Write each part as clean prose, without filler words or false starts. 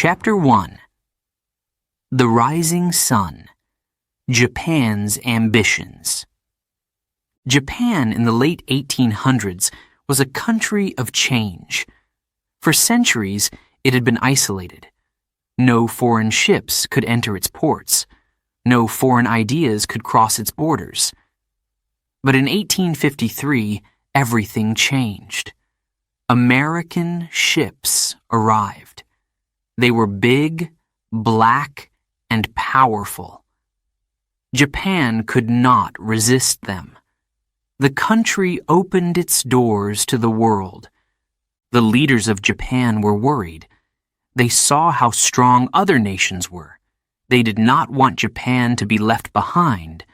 Chapter 1. The Rising Sun. Japan's Ambitions. Japan in the late 1800s was a country of change. For centuries, it had been isolated. No foreign ships could enter its ports. No foreign ideas could cross its borders. But in 1853, everything changed. American ships arrived. They were big, black, and powerful. Japan could not resist them. The country opened its doors to the world. The leaders of Japan were worried. They saw how strong other nations were. They did not want Japan to be left behind.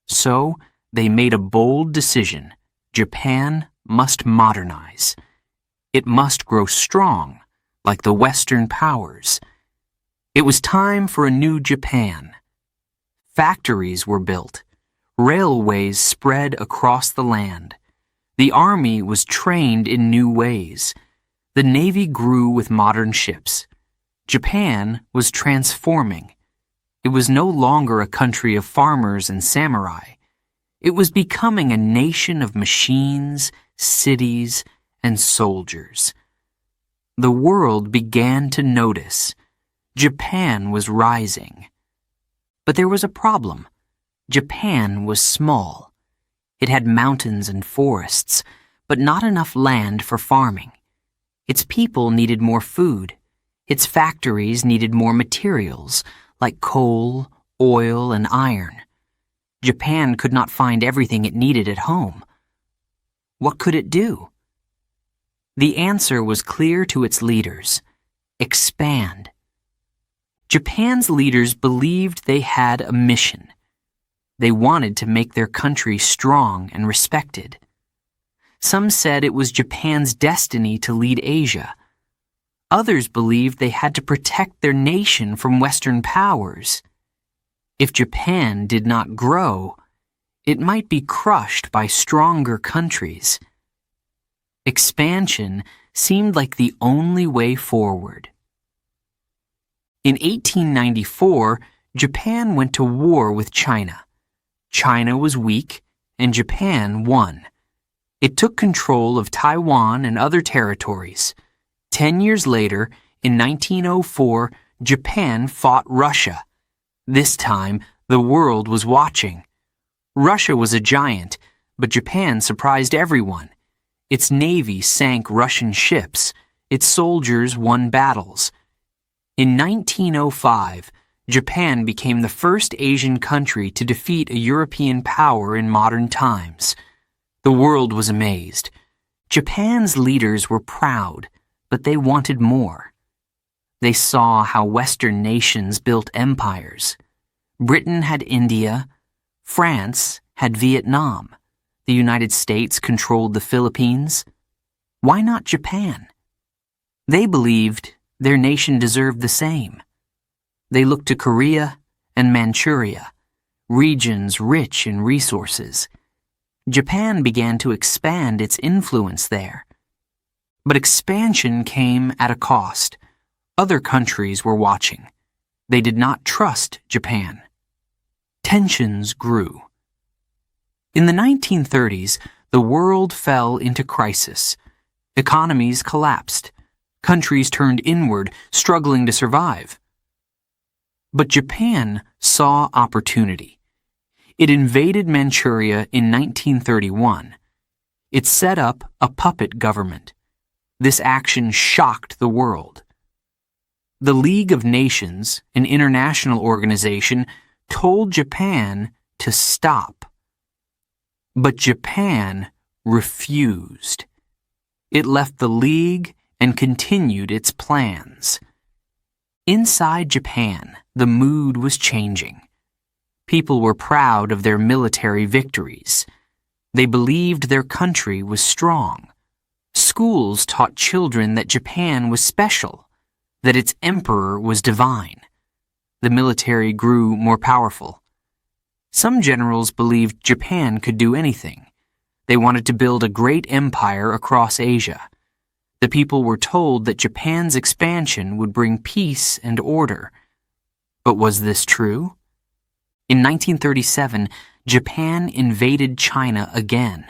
So they made a bold decision. Japan must modernize. It must grow strong, like the Western powers. It was time for a new Japan. Factories were built. Railways spread across the land. The army was trained in new ways. The navy grew with modern ships. Japan was transforming. It was no longer a country of farmers and samurai. It was becoming a nation of machines, cities, and soldiers. The world began to notice. Japan was rising. But there was a problem. Japan was small. It had mountains and forests, but not enough land for farming. Its people needed more food. Its factories needed more materials, like coal, oil, and iron. Japan could not find everything it needed at home. What could it do? The answer was clear to its leaders: expand. Japan's leaders believed they had a mission. They wanted to make their country strong and respected. Some said it was Japan's destiny to lead Asia. Others believed they had to protect their nation from Western powers. If Japan did not grow, it might be crushed by stronger countries. Expansion seemed like the only way forward. In 1894, Japan went to war with China. China was weak, and Japan won. It took control of Taiwan and other territories. 10 years later, in 1904, Japan fought Russia. This time, the world was watching. Russia was a giant, but Japan surprised everyone. Its navy sank Russian ships. Its soldiers won battles. In 1905, Japan became the first Asian country to defeat a European power in modern times. The world was amazed. Japan's leaders were proud, but they wanted more. They saw how Western nations built empires. Britain had India. France had Vietnam. The United States controlled the Philippines. Why not Japan? They believed their nation deserved the same. They looked to Korea and Manchuria, regions rich in resources. Japan began to expand its influence there. But expansion came at a cost. Other countries were watching. They did not trust Japan. Tensions grew. In the 1930s, the world fell into crisis. Economies collapsed. Countries turned inward, struggling to survive. But Japan saw opportunity. It invaded Manchuria in 1931. It set up a puppet government. This action shocked the world. The League of Nations, an international organization, told Japan to stop. But Japan refused. It left the League and continued its plans. Inside Japan, the mood was changing. People were proud of their military victories. They believed their country was strong. Schools taught children that Japan was special, that its emperor was divine. The military grew more powerful. Some generals believed Japan could do anything. They wanted to build a great empire across Asia. The people were told that Japan's expansion would bring peace and order. But was this true? In 1937, Japan invaded China again.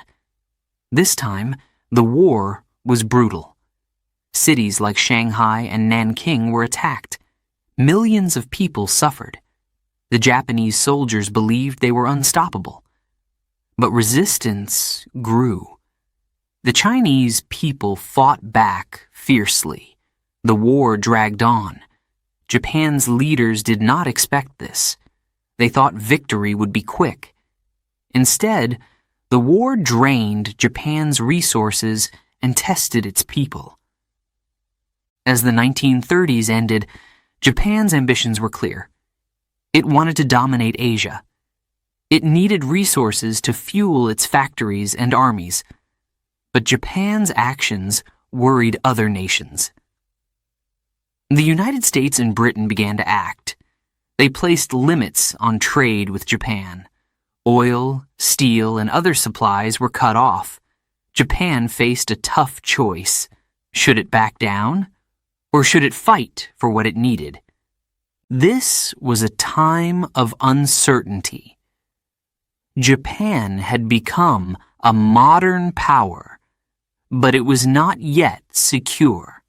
This time, the war was brutal. Cities like Shanghai and Nanking were attacked. Millions of people suffered. The Japanese soldiers believed they were unstoppable. But resistance grew. The Chinese people fought back fiercely. The war dragged on. Japan's leaders did not expect this. They thought victory would be quick. Instead, the war drained Japan's resources and tested its people. As the 1930s ended, Japan's ambitions were clear. It wanted to dominate Asia. It needed resources to fuel its factories and armies. But Japan's actions worried other nations. The United States and Britain began to act. They placed limits on trade with Japan. Oil, steel, and other supplies were cut off. Japan faced a tough choice. Should it back down? Or should it fight for what it needed? This was a time of uncertainty. Japan had become a modern power, but it was not yet secure.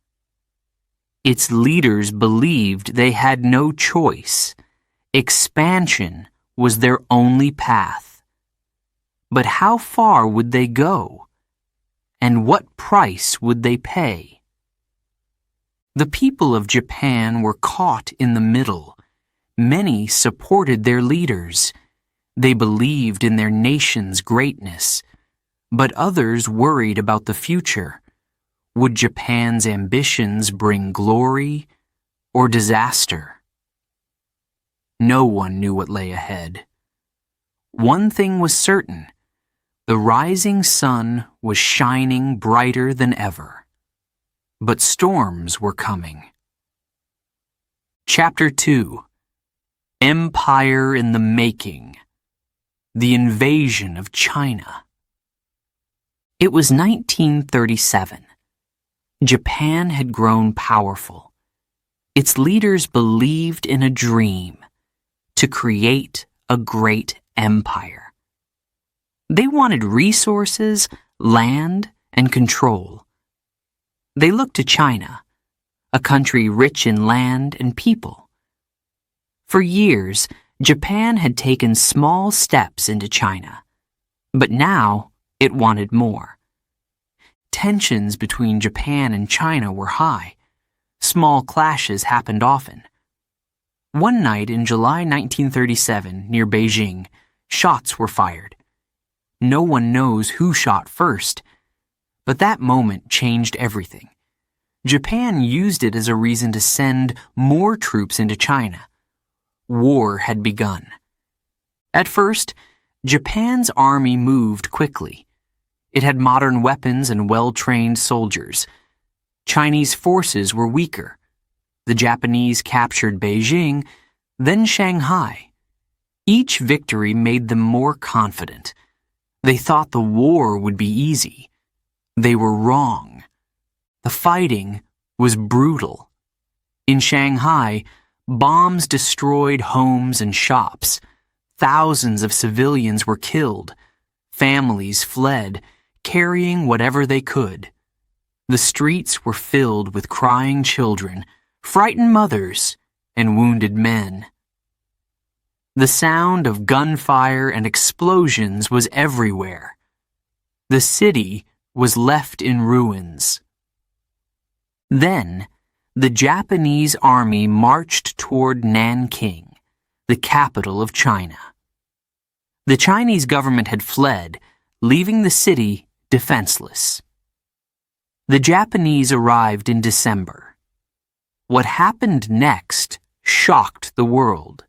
Its leaders believed they had no choice. Expansion was their only path. But how far would they go? And what price would they pay? The people of Japan were caught in the middle. Many supported their leaders. They believed in their nation's greatness. But others worried about the future. Would Japan's ambitions bring glory or disaster? No one knew what lay ahead. One thing was certain. The rising sun was shining brighter than ever. But storms were coming. Chapter 2. Empire in the Making. The Invasion of China. It was 1937. Japan had grown powerful. Its leaders believed in a dream to create a great empire. They wanted resources, land, and control. They looked to China, a country rich in land and people. For years, Japan had taken small steps into China, but now it wanted more. Tensions between Japan and China were high. Small clashes happened often. One night in July 1937, near Beijing, shots were fired. No one knows who shot first, but that moment changed everything. Japan used it as a reason to send more troops into China. War had begun. At first, Japan's army moved quickly. It had modern weapons and well-trained soldiers. Chinese forces were weaker. The Japanese captured Beijing, then Shanghai. Each victory made them more confident. They thought the war would be easy. They were wrong. The fighting was brutal. In Shanghai, bombs destroyed homes and shops. Thousands of civilians were killed. Families fled, carrying whatever they could. The streets were filled with crying children, frightened mothers, and wounded men. The sound of gunfire and explosions was everywhere. The city was left in ruins. Then, the Japanese army marched toward Nanking, the capital of China. The Chinese government had fled, leaving the city defenseless. The Japanese arrived in December. What happened next shocked the world.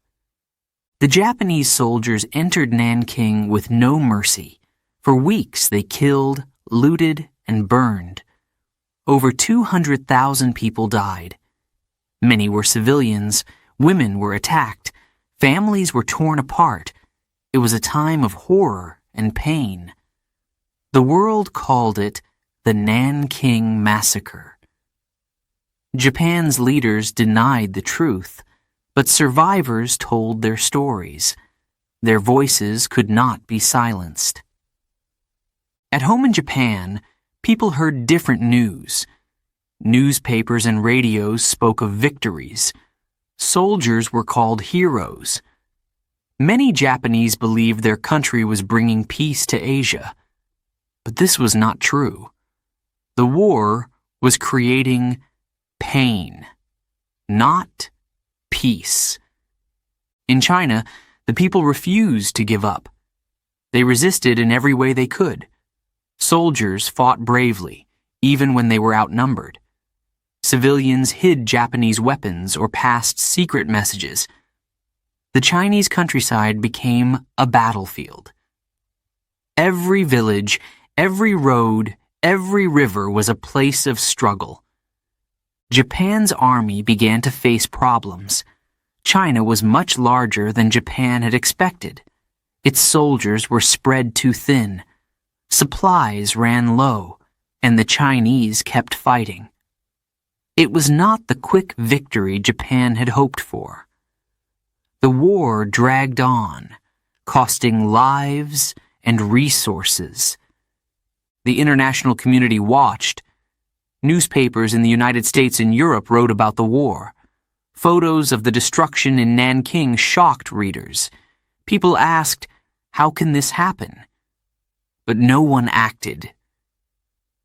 The Japanese soldiers entered Nanking with no mercy. For weeks they killed, looted, and burned. Over 200,000 people died. Many were civilians, women were attacked, families were torn apart. It was a time of horror and pain. The world called it the Nanking Massacre. Japan's leaders denied the truth, but survivors told their stories. Their voices could not be silenced. At home in Japan, people heard different news. Newspapers and radios spoke of victories. Soldiers were called heroes. Many Japanese believed their country was bringing peace to Asia. But this was not true. The war was creating pain, not peace. In China, the people refused to give up. They resisted in every way they could. Soldiers fought bravely, even when they were outnumbered. Civilians hid Japanese weapons or passed secret messages. The Chinese countryside became a battlefield. Every village, every road, every river was a place of struggle. Japan's army began to face problems. China was much larger than Japan had expected. Its soldiers were spread too thin. Supplies ran low, and the Chinese kept fighting. It was not the quick victory Japan had hoped for. The war dragged on, costing lives and resources. The international community watched. Newspapers in the United States and Europe wrote about the war. Photos of the destruction in Nanking shocked readers. People asked, "How can this happen?" But no one acted.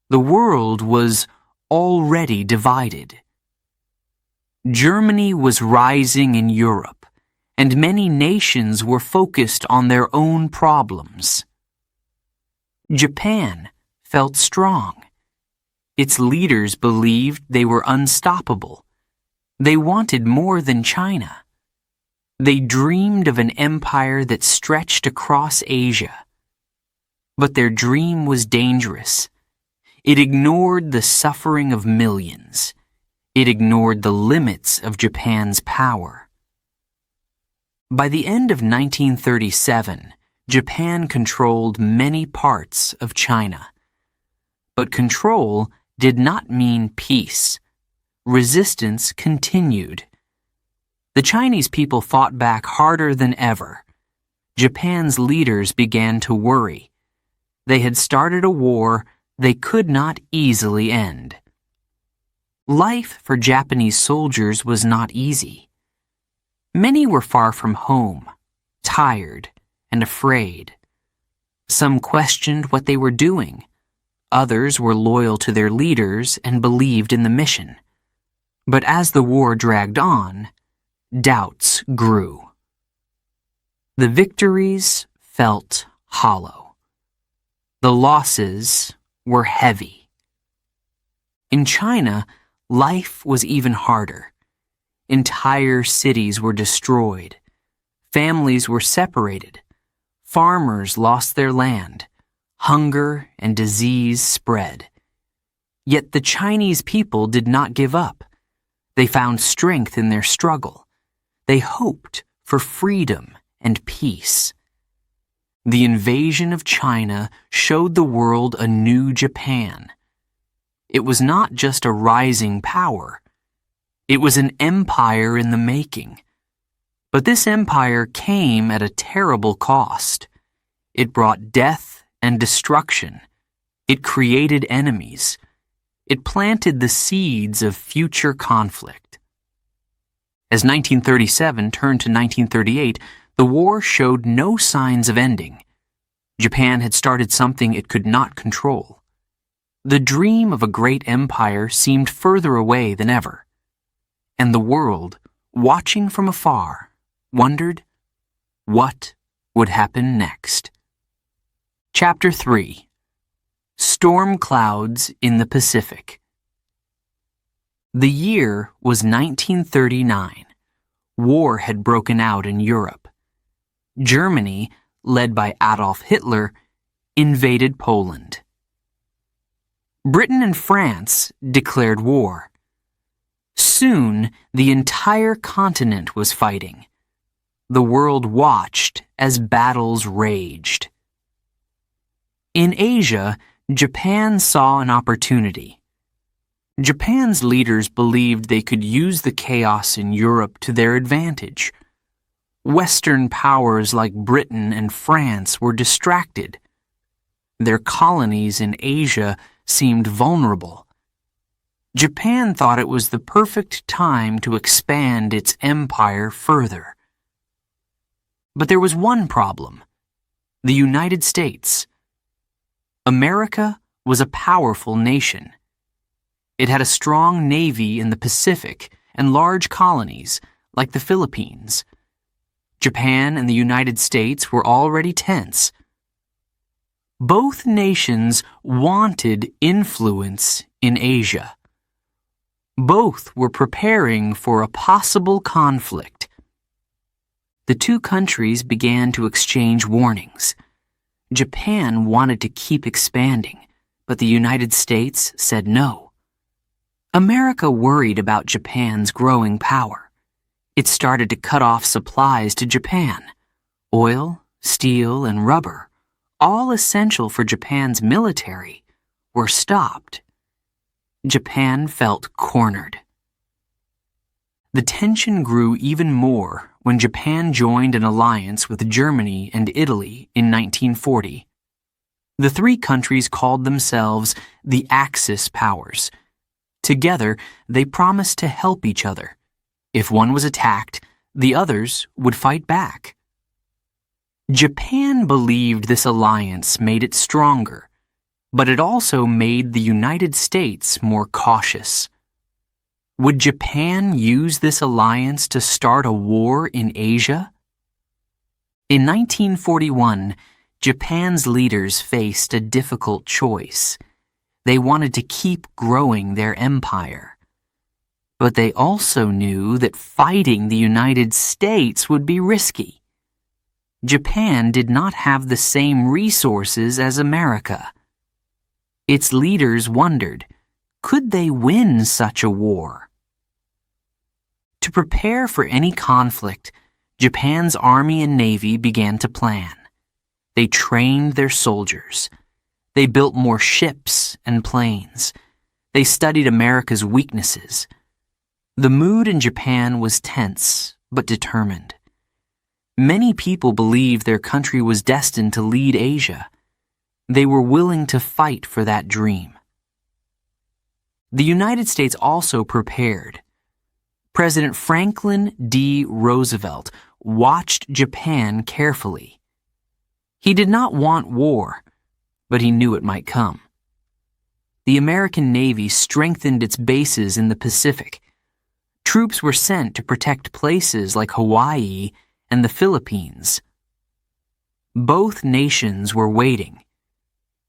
The world was already divided. Germany was rising in Europe, and many nations were focused on their own problems. Japan felt strong. Its leaders believed they were unstoppable. They wanted more than China. They dreamed of an empire that stretched across Asia. But their dream was dangerous. It ignored the suffering of millions. It ignored the limits of Japan's power. By the end of 1937, Japan controlled many parts of China. But control did not mean peace. Resistance continued. The Chinese people fought back harder than ever. Japan's leaders began to worry. They had started a war they could not easily end. Life for Japanese soldiers was not easy. Many were far from home, tired, and afraid. Some questioned what they were doing. Others were loyal to their leaders and believed in the mission. But as the war dragged on, doubts grew. The victories felt hollow. The losses were heavy. In China, life was even harder. Entire cities were destroyed. Families were separated. Farmers lost their land. Hunger and disease spread. Yet the Chinese people did not give up. They found strength in their struggle. They hoped for freedom and peace. The invasion of China showed the world a new Japan. It was not just a rising power. It was an empire in the making. But this empire came at a terrible cost. It brought death and destruction. It created enemies. It planted the seeds of future conflict. As 1937 turned to 1938, the war showed no signs of ending. Japan had started something it could not control. The dream of a great empire seemed further away than ever. And the world, watching from afar, wondered what would happen next. Chapter 3. Storm Clouds in the Pacific. The year was 1939. War had broken out in Europe. Germany, led by Adolf Hitler, invaded Poland. Britain and France declared war. Soon, the entire continent was fighting. The world watched as battles raged. In Asia, Japan saw an opportunity. Japan's leaders believed they could use the chaos in Europe to their advantage. Western powers like Britain and France were distracted. Their colonies in Asia seemed vulnerable. Japan thought it was the perfect time to expand its empire further. But there was one problem: the United States. America was a powerful nation. It had a strong navy in the Pacific and large colonies, like the Philippines. Japan and the United States were already tense. Both nations wanted influence in Asia. Both were preparing for a possible conflict. The two countries began to exchange warnings. Japan wanted to keep expanding, but the United States said no. America worried about Japan's growing power. It started to cut off supplies to Japan. Oil, steel, and rubber, all essential for Japan's military, were stopped. Japan felt cornered. The tension grew even more when Japan joined an alliance with Germany and Italy in 1940. The three countries called themselves the Axis powers. Together, they promised to help each other. If one was attacked, the others would fight back. Japan believed this alliance made it stronger, but it also made the United States more cautious. Would Japan use this alliance to start a war in Asia? In 1941, Japan's leaders faced a difficult choice. They wanted to keep growing their empire. But they also knew that fighting the United States would be risky. Japan did not have the same resources as America. Its leaders wondered, could they win such a war? To prepare for any conflict, Japan's army and navy began to plan. They trained their soldiers. They built more ships and planes. They studied America's weaknesses. The mood in Japan was tense, but determined. Many people believed their country was destined to lead Asia. They were willing to fight for that dream. The United States also prepared. President Franklin D. Roosevelt watched Japan carefully. He did not want war, but he knew it might come. The American Navy strengthened its bases in the Pacific. Troops were sent to protect places like Hawaii and the Philippines. Both nations were waiting.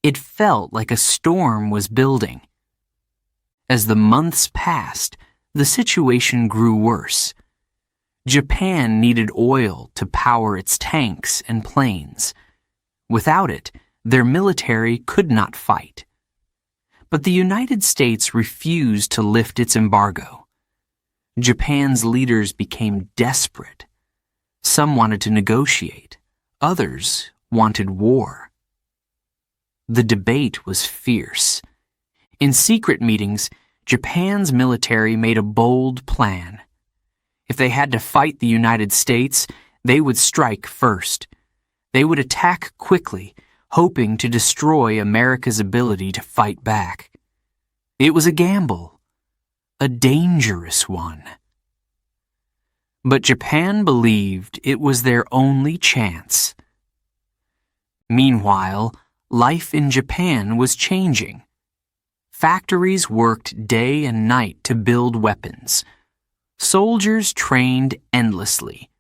It felt like a storm was building. As the months passed, the situation grew worse. Japan needed oil to power its tanks and planes. Without it, their military could not fight. But the United States refused to lift its embargo. Japan's leaders became desperate. Some wanted to negotiate. Others wanted war. The debate was fierce. In secret meetings, Japan's military made a bold plan. If they had to fight the United States, they would strike first. They would attack quickly, hoping to destroy America's ability to fight back. It was a gamble, a dangerous one. But Japan believed it was their only chance. Meanwhile, life in Japan was changing. Factories worked day and night to build weapons. Soldiers trained endlessly.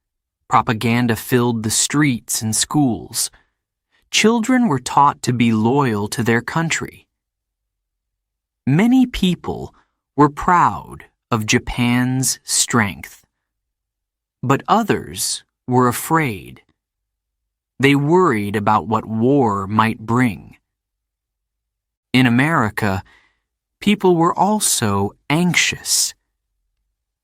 Propaganda filled the streets and schools. Children were taught to be loyal to their country. Many people were proud of Japan's strength. But others were afraid. They worried about what war might bring. In America, people were also anxious.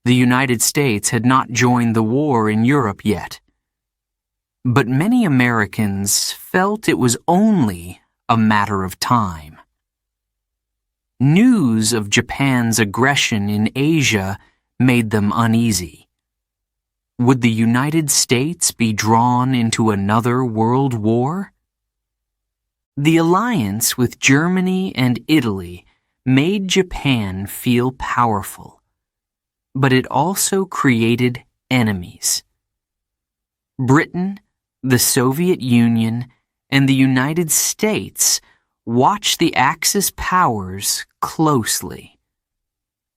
The United States had not joined the war in Europe yet. But many Americans felt it was only a matter of time. News of Japan's aggression in Asia made them uneasy. Would the United States be drawn into another world war? The alliance with Germany and Italy made Japan feel powerful, but it also created enemies. Britain, the Soviet Union, and the United States watched the Axis powers closely.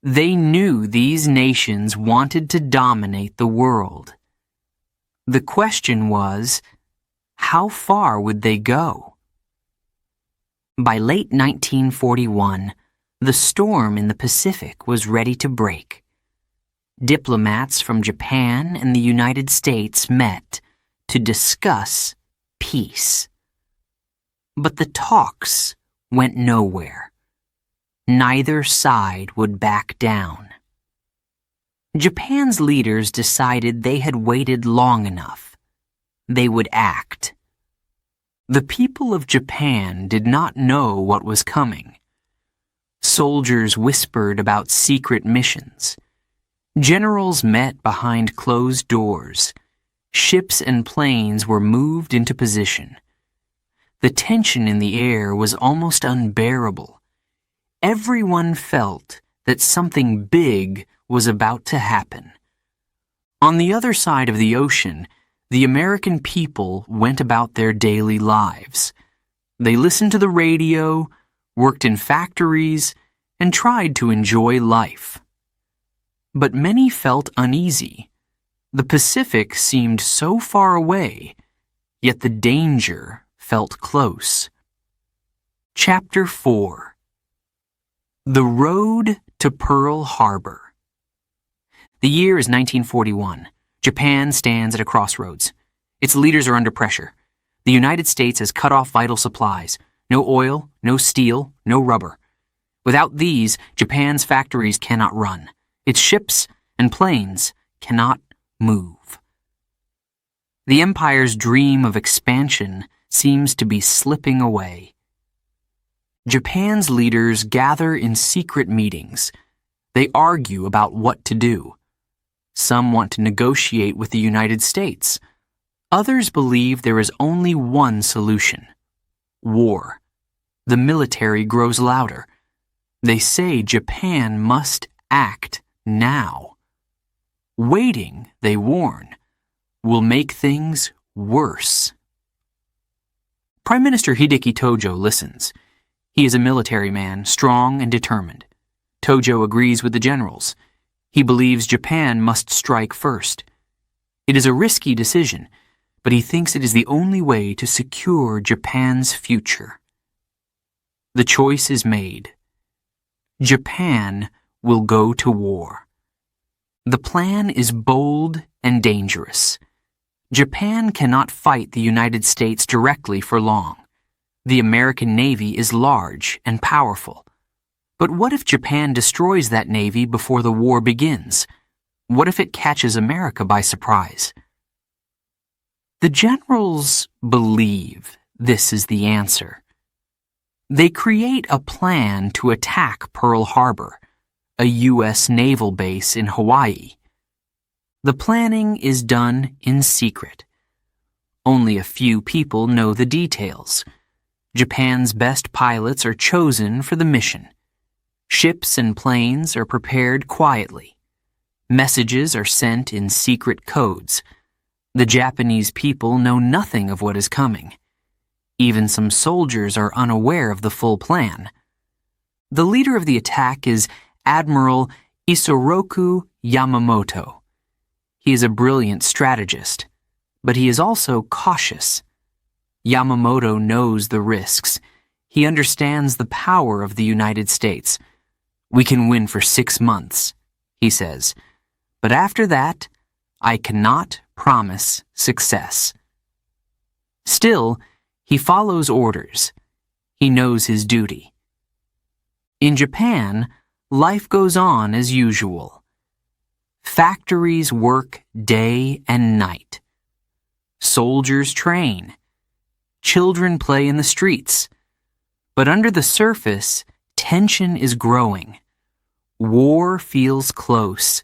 They knew these nations wanted to dominate the world. The question was, how far would they go? By late 1941, the storm in the Pacific was ready to break. Diplomats from Japan and the United States met to discuss peace. But the talks went nowhere. Neither side would back down. Japan's leaders decided they had waited long enough. They would act. The people of Japan did not know what was coming. Soldiers whispered about secret missions. Generals met behind closed doors. Ships and planes were moved into position. The tension in the air was almost unbearable. Everyone felt that something big was about to happen. On the other side of the ocean, the American people went about their daily lives. They listened to the radio, worked in factories, and tried to enjoy life. But many felt uneasy. The Pacific seemed so far away, yet the danger felt close. Chapter 4. The Road to Pearl Harbor. The year is 1941. Japan stands at a crossroads. Its leaders are under pressure. The United States has cut off vital supplies. No oil, no steel, no rubber. Without these, Japan's factories cannot run. Its ships and planes cannot move. The empire's dream of expansion seems to be slipping away. Japan's leaders gather in secret meetings. They argue about what to do. Some want to negotiate with the United States. Others believe there is only one solution: war. The military grows louder. They say Japan must act now. Waiting, they warn, will make things worse. Prime Minister Hideki Tojo listens. He is a military man, strong and determined. Tojo agrees with the generals. He believes Japan must strike first. It is a risky decision, but he thinks it is the only way to secure Japan's future. The choice is made. Japan will go to war. The plan is bold and dangerous. Japan cannot fight the United States directly for long. The American Navy is large and powerful. But what if Japan destroys that navy before the war begins? What if it catches America by surprise? The generals believe this is the answer. They create a plan to attack Pearl Harbor, a U.S. naval base in Hawaii. The planning is done in secret. Only a few people know the details. Japan's best pilots are chosen for the mission. Ships and planes are prepared quietly. Messages are sent in secret codes. The Japanese people know nothing of what is coming. Even some soldiers are unaware of the full plan. The leader of the attack is Admiral Isoroku Yamamoto. He is a brilliant strategist, but he is also cautious. Yamamoto knows the risks. He understands the power of the United States. We can win for 6 months, he says, but after that, I cannot promise success. Still, he follows orders. He knows his duty. In Japan, life goes on as usual. Factories work day and night. Soldiers train. Children play in the streets. But under the surface, tension is growing. War feels close,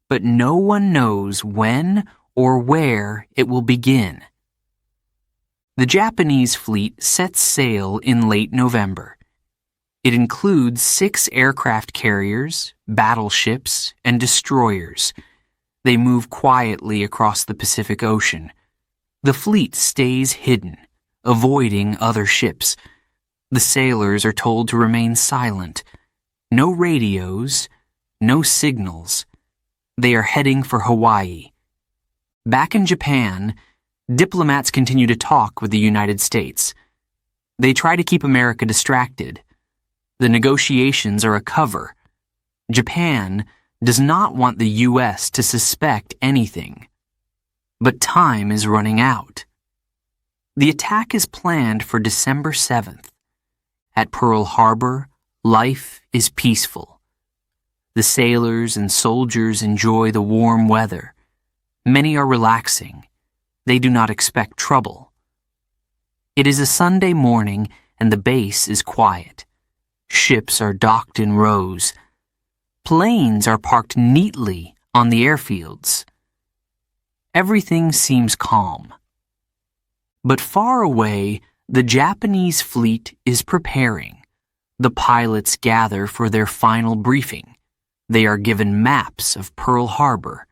but no one knows when or where it will begin. The Japanese fleet sets sail in late November. It includes 6 aircraft carriers, battleships, and destroyers. They move quietly across the Pacific Ocean. The fleet stays hidden, avoiding other ships. The sailors are told to remain silent. No radios, no signals. They are heading for Hawaii. Back in Japan, diplomats continue to talk with the United States. They try to keep America distracted. The negotiations are a cover. Japan does not want the U.S. to suspect anything. But time is running out. The attack is planned for December 7th. At Pearl Harbor, life is peaceful. The sailors and soldiers enjoy the warm weather. Many are relaxing. They do not expect trouble. It is a Sunday morning and the base is quiet. Ships are docked in rows. Planes are parked neatly on the airfields. Everything seems calm. But far away, the Japanese fleet is preparing. The pilots gather for their final briefing. They are given maps of Pearl Harbor.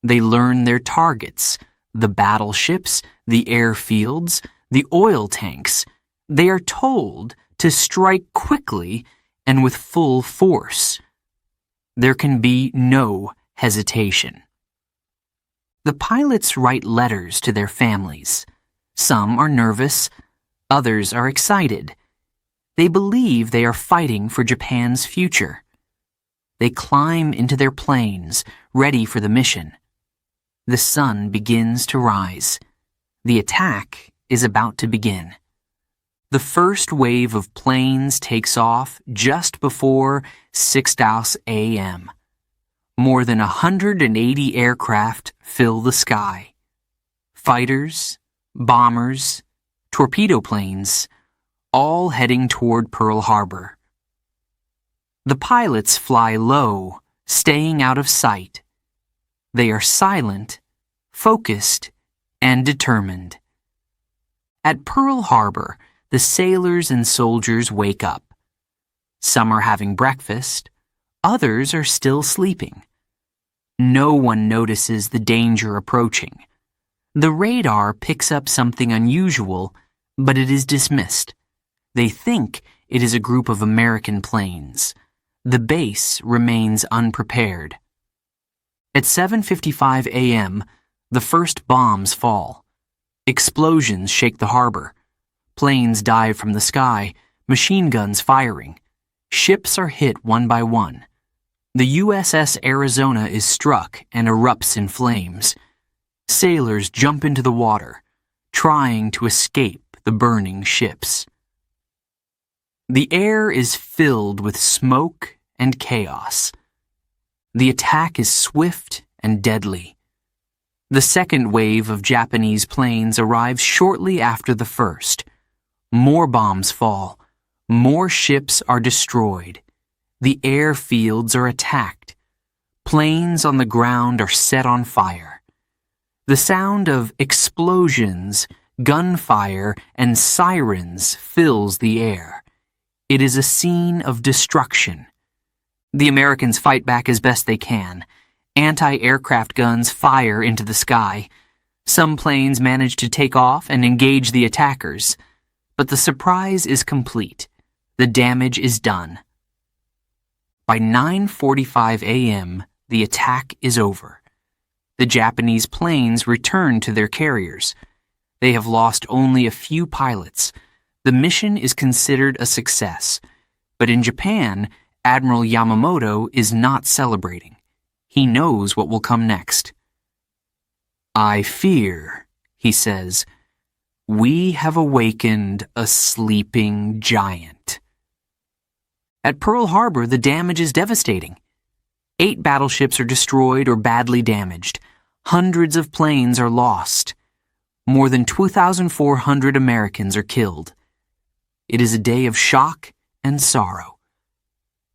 They learn their targets, the battleships, the airfields, the oil tanks. They are told to strike quickly and with full force. There can be no hesitation. The pilots write letters to their families. Some are nervous, others are excited. They believe they are fighting for Japan's future. They climb into their planes, ready for the mission. The sun begins to rise. The attack is about to begin. The first wave of planes takes off just before 6 a.m. More than 180 aircraft fill the sky. Fighters, bombers, torpedo planes, all heading toward Pearl Harbor. The pilots fly low, staying out of sight. They are silent, focused, and determined. At Pearl Harbor, the sailors and soldiers wake up. Some are having breakfast, others are still sleeping. No one notices the danger approaching. The radar picks up something unusual, but it is dismissed. They think it is a group of American planes. The base remains unprepared. At 7:55 a.m., the first bombs fall. Explosions shake the harbor. Planes dive from the sky, machine guns firing. Ships are hit one by one. The USS Arizona is struck and erupts in flames. Sailors jump into the water, trying to escape the burning ships. The air is filled with smoke and chaos. The attack is swift and deadly. The second wave of Japanese planes arrives shortly after the first. More bombs fall. More ships are destroyed. The airfields are attacked. Planes on the ground are set on fire. The sound of explosions, gunfire, and sirens fills the air. It is a scene of destruction. The Americans fight back as best they can. Anti-aircraft guns fire into the sky. Some planes manage to take off and engage the attackers. But the surprise is complete. The damage is done. By 9:45 a.m., the attack is over. The Japanese planes return to their carriers. They have lost only a few pilots. The mission is considered a success. But in Japan, Admiral Yamamoto is not celebrating. He knows what will come next. "I fear," he says, "we have awakened a sleeping giant." At Pearl Harbor, the damage is devastating. 8 battleships are destroyed or badly damaged. Hundreds of planes are lost. More than 2,400 Americans are killed. It is a day of shock and sorrow.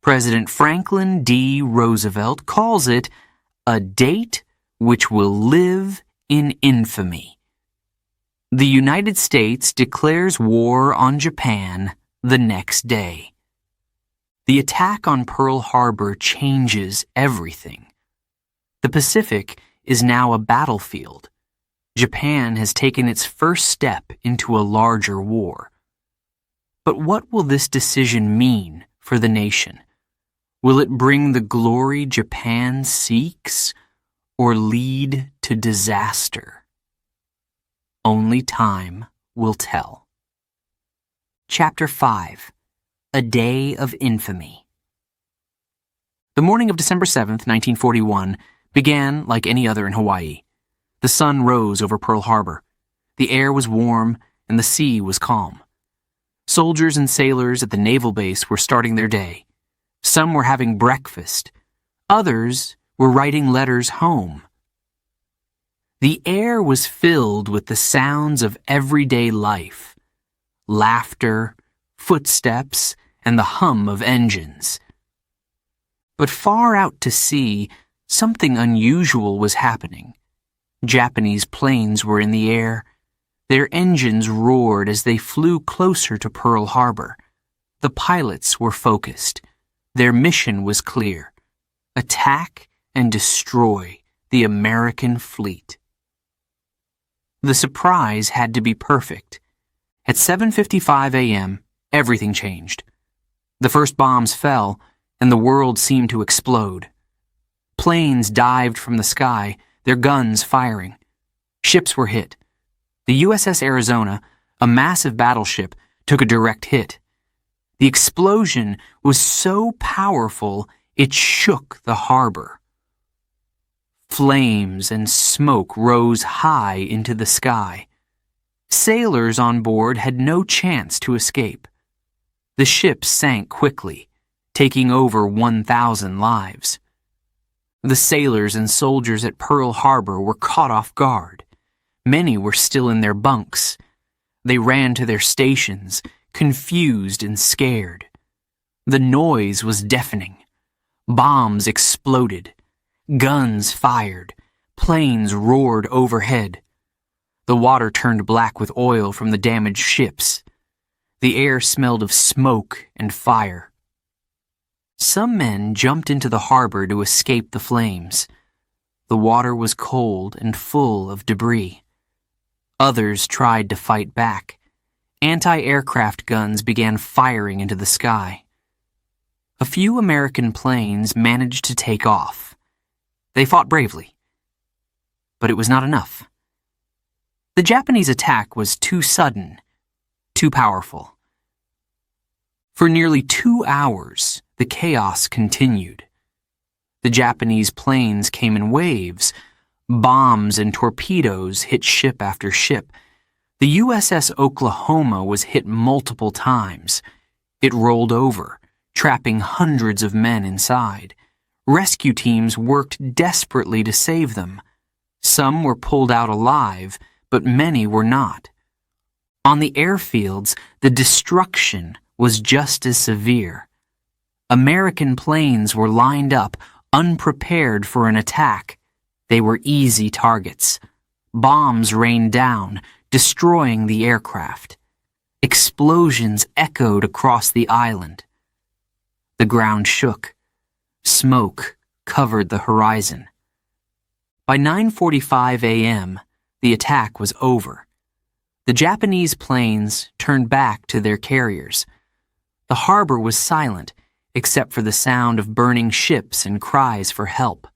President Franklin D. Roosevelt calls it a date which will live in infamy. The United States declares war on Japan the next day. The attack on Pearl Harbor changes everything. The Pacific is now a battlefield. Japan has taken its first step into a larger war. But what will this decision mean for the nation? Will it bring the glory Japan seeks, or lead to disaster? Only time will tell. Chapter 5. A Day of Infamy. The morning of December 7th, 1941, began like any other in Hawaii. The sun rose over Pearl Harbor. The air was warm and the sea was calm. Soldiers and sailors at the naval base were starting their day. Some were having breakfast. Others were writing letters home. The air was filled with the sounds of everyday life: laughter, footsteps, and the hum of engines. But far out to sea, something unusual was happening. Japanese planes were in the air. Their engines roared as they flew closer to Pearl Harbor. The pilots were focused. Their mission was clear: attack and destroy the American fleet. The surprise had to be perfect. At 7:55 a.m., everything changed. The first bombs fell, and the world seemed to explode. Planes dived from the sky, their guns firing. Ships were hit. The USS Arizona, a massive battleship, took a direct hit. The explosion was so powerful it shook the harbor. Flames and smoke rose high into the sky. Sailors on board had no chance to escape. The ship sank quickly, taking over 1,000 lives. The sailors and soldiers at Pearl Harbor were caught off guard. Many were still in their bunks. They ran to their stations, confused and scared. The noise was deafening. Bombs exploded. Guns fired. Planes roared overhead. The water turned black with oil from the damaged ships. The air smelled of smoke and fire. Some men jumped into the harbor to escape the flames. The water was cold and full of debris. Others tried to fight back. Anti-aircraft guns began firing into the sky. A few American planes managed to take off. They fought bravely. But it was not enough. The Japanese attack was too sudden, too powerful. For nearly 2 hours, the chaos continued. The Japanese planes came in waves. Bombs and torpedoes hit ship after ship. The USS Oklahoma was hit multiple times. It rolled over, trapping hundreds of men inside. Rescue teams worked desperately to save them. Some were pulled out alive, but many were not. On the airfields, the destruction was just as severe. American planes were lined up, unprepared for an attack. They were easy targets. Bombs rained down, destroying the aircraft. Explosions echoed across the island. The ground shook. Smoke covered the horizon. By 9:45 a.m., the attack was over. The Japanese planes turned back to their carriers. The harbor was silent, except for the sound of burning ships and cries for help.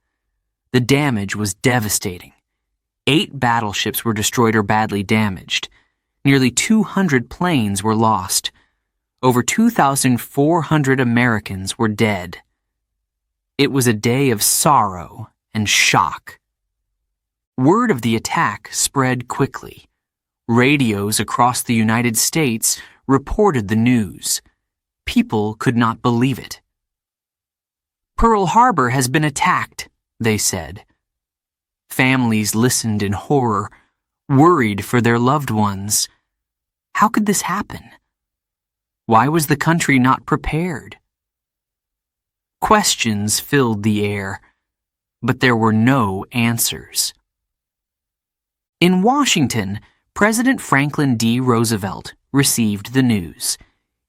The damage was devastating. 8 battleships were destroyed or badly damaged. Nearly 200 planes were lost. Over 2,400 Americans were dead. It was a day of sorrow and shock. Word of the attack spread quickly. Radios across the United States reported the news. People could not believe it. "Pearl Harbor has been attacked," they said. Families listened in horror, worried for their loved ones. How could this happen? Why was the country not prepared? Questions filled the air, but there were no answers. In Washington, President Franklin D. Roosevelt received the news.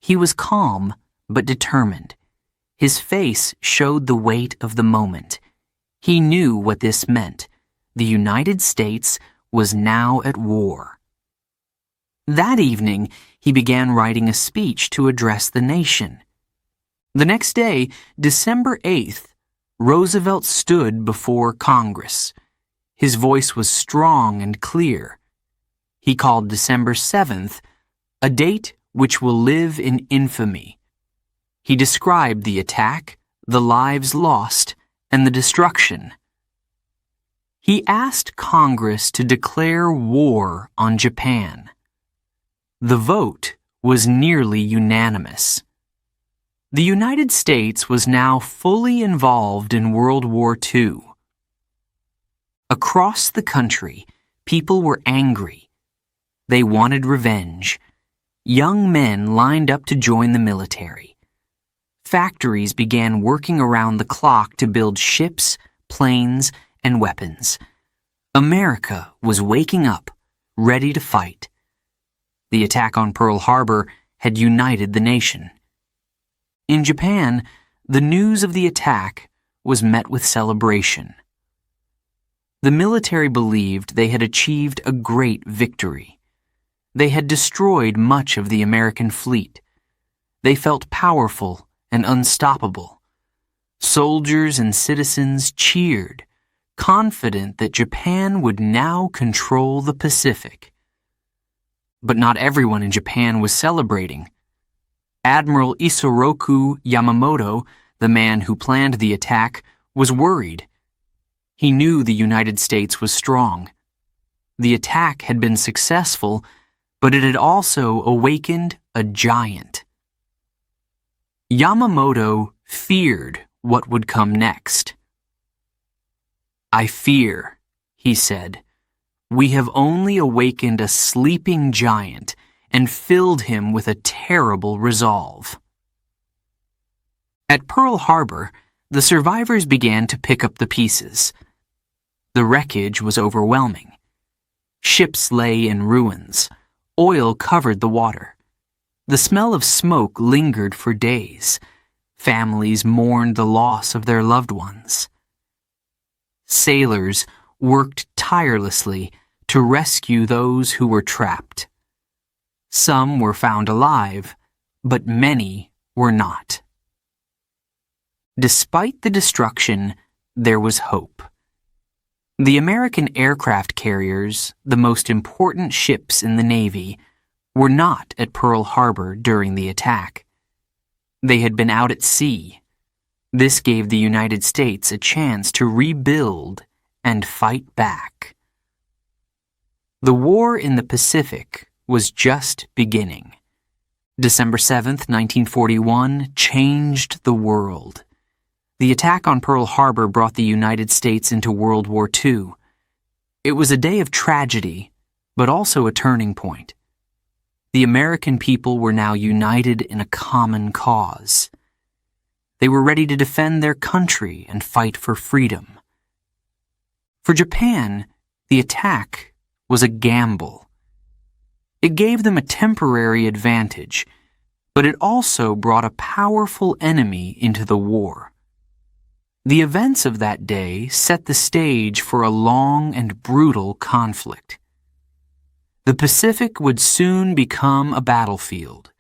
He was calm but determined. His face showed the weight of the moment. He knew what this meant. The United States was now at war. That evening, he began writing a speech to address the nation. The next day, December 8th, Roosevelt stood before Congress. His voice was strong and clear. He called December 7th a date which will live in infamy. He described the attack, the lives lost, and the destruction. He asked Congress to declare war on Japan. The vote was nearly unanimous. The United States was now fully involved in World War II. Across the country, people were angry. They wanted revenge. Young men lined up to join the military. Factories began working around the clock to build ships, planes, and weapons. America was waking up, ready to fight. The attack on Pearl Harbor had united the nation. In Japan, the news of the attack was met with celebration. The military believed they had achieved a great victory. They had destroyed much of the American fleet. They felt powerful and unstoppable. Soldiers and citizens cheered, confident that Japan would now control the Pacific. But not everyone in Japan was celebrating. Admiral Isoroku Yamamoto, the man who planned the attack, was worried. He knew the United States was strong. The attack had been successful, but it had also awakened a giant. Yamamoto feared what would come next. "I fear," he said, "we have only awakened a sleeping giant and filled him with a terrible resolve." At Pearl Harbor, the survivors began to pick up the pieces. The wreckage was overwhelming. Ships lay in ruins. Oil covered the water. The smell of smoke lingered for days. Families mourned the loss of their loved ones. Sailors worked tirelessly to rescue those who were trapped. Some were found alive, but many were not. Despite the destruction, there was hope. The American aircraft carriers, the most important ships in the Navy, were not at Pearl Harbor during the attack. They had been out at sea. This gave the United States a chance to rebuild and fight back. The war in the Pacific was just beginning. December 7th, 1941, changed the world. The attack on Pearl Harbor brought the United States into World War II. It was a day of tragedy, but also a turning point. The American people were now united in a common cause. They were ready to defend their country and fight for freedom. For Japan, the attack was a gamble. It gave them a temporary advantage, but it also brought a powerful enemy into the war. The events of that day set the stage for a long and brutal conflict. The Pacific would soon become a battlefield,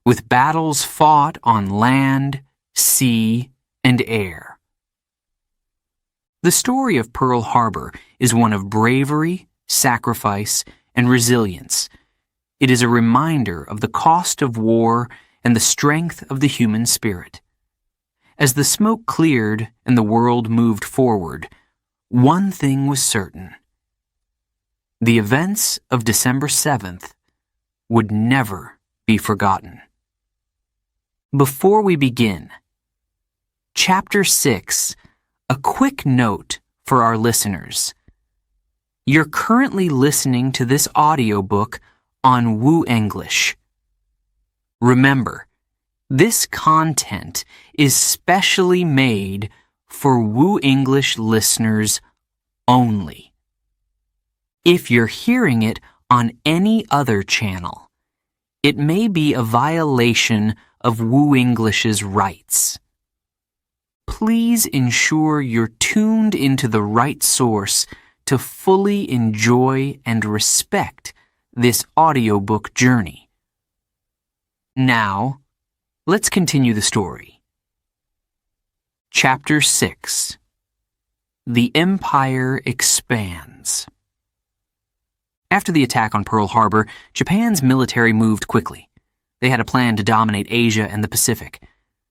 with battles fought on land, sea, and air. The story of Pearl Harbor is one of bravery, sacrifice, and resilience. It is a reminder of the cost of war and the strength of the human spirit. As the smoke cleared and the world moved forward, one thing was certain. The events of December 7th would never be forgotten. Before we begin, Chapter 6, a quick note for our listeners. You're currently listening to this audiobook on WooEnglish. Remember, This content is specially made for WooEnglish listeners only. If you're hearing it on any other channel, it may be a violation of WooEnglish's rights. Please ensure you're tuned into the right source to fully enjoy and respect this audiobook journey. Now, let's continue the story. Chapter 6. The Empire Expands. After the attack on Pearl Harbor, Japan's military moved quickly. They had a plan to dominate Asia and the Pacific.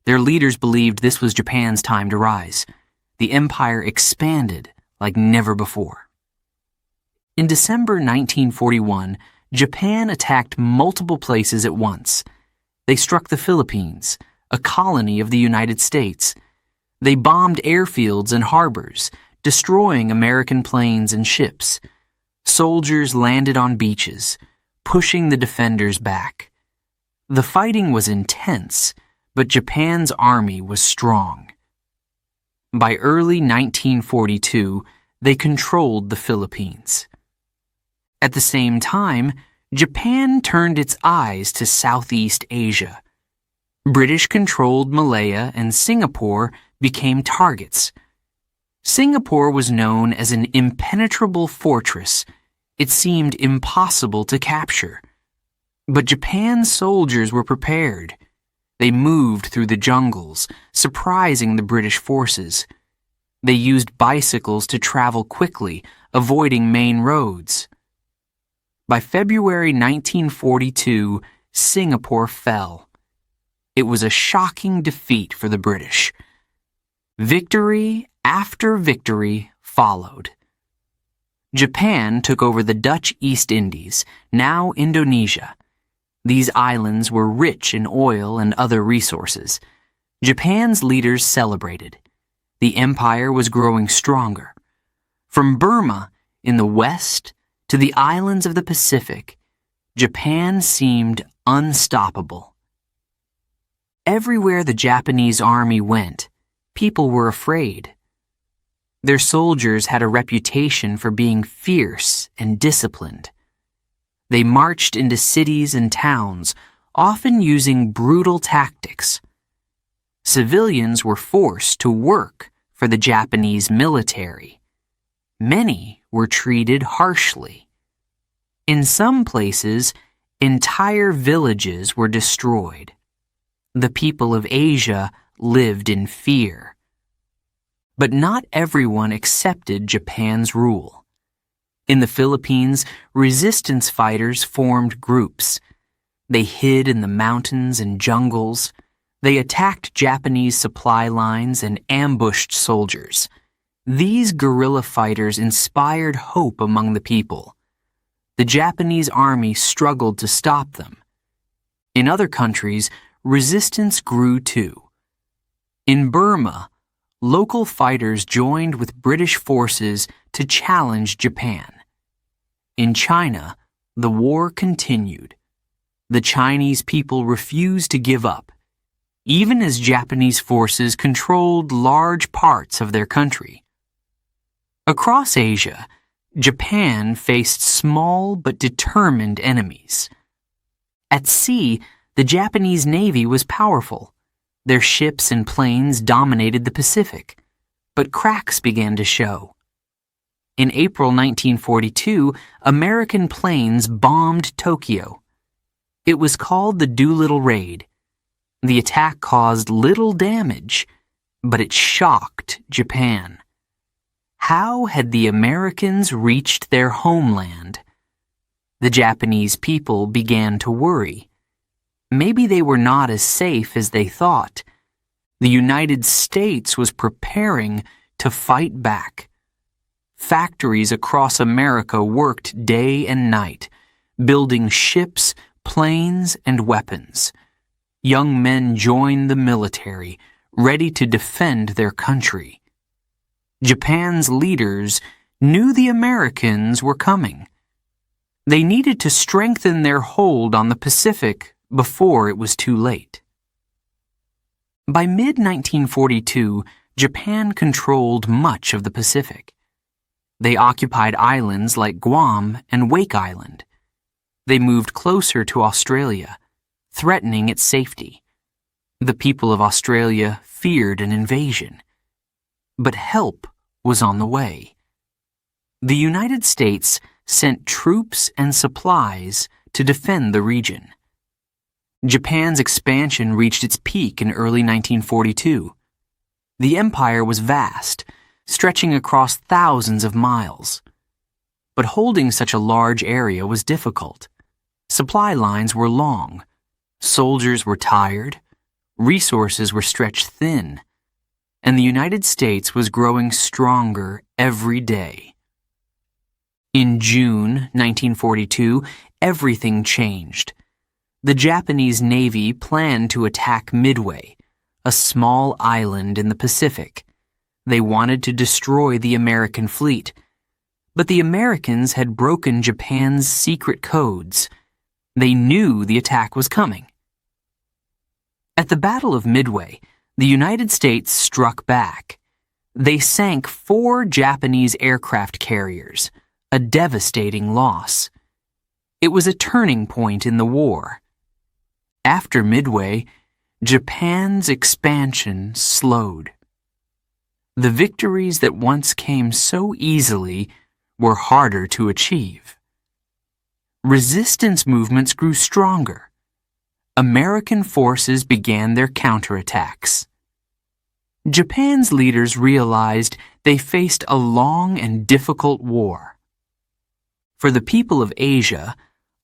Their leaders believed this was Japan's time to rise. The empire expanded like never before. In December 1941, Japan attacked multiple places at once. They struck the Philippines, a colony of the United States. They bombed airfields and harbors, destroying American planes and ships. Soldiers landed on beaches, pushing the defenders back. The fighting was intense, but Japan's army was strong. By early 1942, they controlled the Philippines. At the same time, Japan turned its eyes to Southeast Asia. British-controlled Malaya and Singapore became targets. Singapore was known as an impenetrable fortress. It seemed impossible to capture. But Japan's soldiers were prepared. They moved through the jungles, surprising the British forces. They used bicycles to travel quickly, avoiding main roads. By February 1942, Singapore fell. It was a shocking defeat for the British. Victory after victory followed. Japan took over the Dutch East Indies, now Indonesia. These islands were rich in oil and other resources. Japan's leaders celebrated. The empire was growing stronger. From Burma in the west to the islands of the Pacific, Japan seemed unstoppable. Everywhere the Japanese army went, people were afraid. Their soldiers had a reputation for being fierce and disciplined. They marched into cities and towns, often using brutal tactics. Civilians were forced to work for the Japanese military. Many were treated harshly. In some places, entire villages were destroyed. The people of Asia lived in fear. But not everyone accepted Japan's rule. In the Philippines, resistance fighters formed groups. They hid in the mountains and jungles. They attacked Japanese supply lines and ambushed soldiers. These guerrilla fighters inspired hope among the people. The Japanese army struggled to stop them. In other countries, resistance grew too. In Burma, local fighters joined with British forces to challenge Japan. In China, the war continued. The Chinese people refused to give up, even as Japanese forces controlled large parts of their country. Across Asia, Japan faced small but determined enemies. At sea, the Japanese Navy was powerful. Their ships and planes dominated the Pacific, but cracks began to show. In April 1942, American planes bombed Tokyo. It was called the Doolittle Raid. The attack caused little damage, but it shocked Japan. How had the Americans reached their homeland? The Japanese people began to worry. Maybe they were not as safe as they thought. The United States was preparing to fight back. Factories across America worked day and night, building ships, planes, and weapons. Young men joined the military, ready to defend their country. Japan's leaders knew the Americans were coming. They needed to strengthen their hold on the Pacific before it was too late. By mid-1942, Japan controlled much of the Pacific. They occupied islands like Guam and Wake Island. They moved closer to Australia, threatening its safety. The people of Australia feared an invasion. But help was on the way. The United States sent troops and supplies to defend the region. Japan's expansion reached its peak in early 1942. The empire was vast, stretching across thousands of miles. But holding such a large area was difficult. Supply lines were long, soldiers were tired, resources were stretched thin, and the United States was growing stronger every day. In June 1942, everything changed. The Japanese Navy planned to attack Midway, a small island in the Pacific. They wanted to destroy the American fleet. But the Americans had broken Japan's secret codes. They knew the attack was coming. At the Battle of Midway, the United States struck back. They sank 4 Japanese aircraft carriers, a devastating loss. It was a turning point in the war. After Midway, Japan's expansion slowed. The victories that once came so easily were harder to achieve. Resistance movements grew stronger. American forces began their counterattacks. Japan's leaders realized they faced a long and difficult war. For the people of Asia,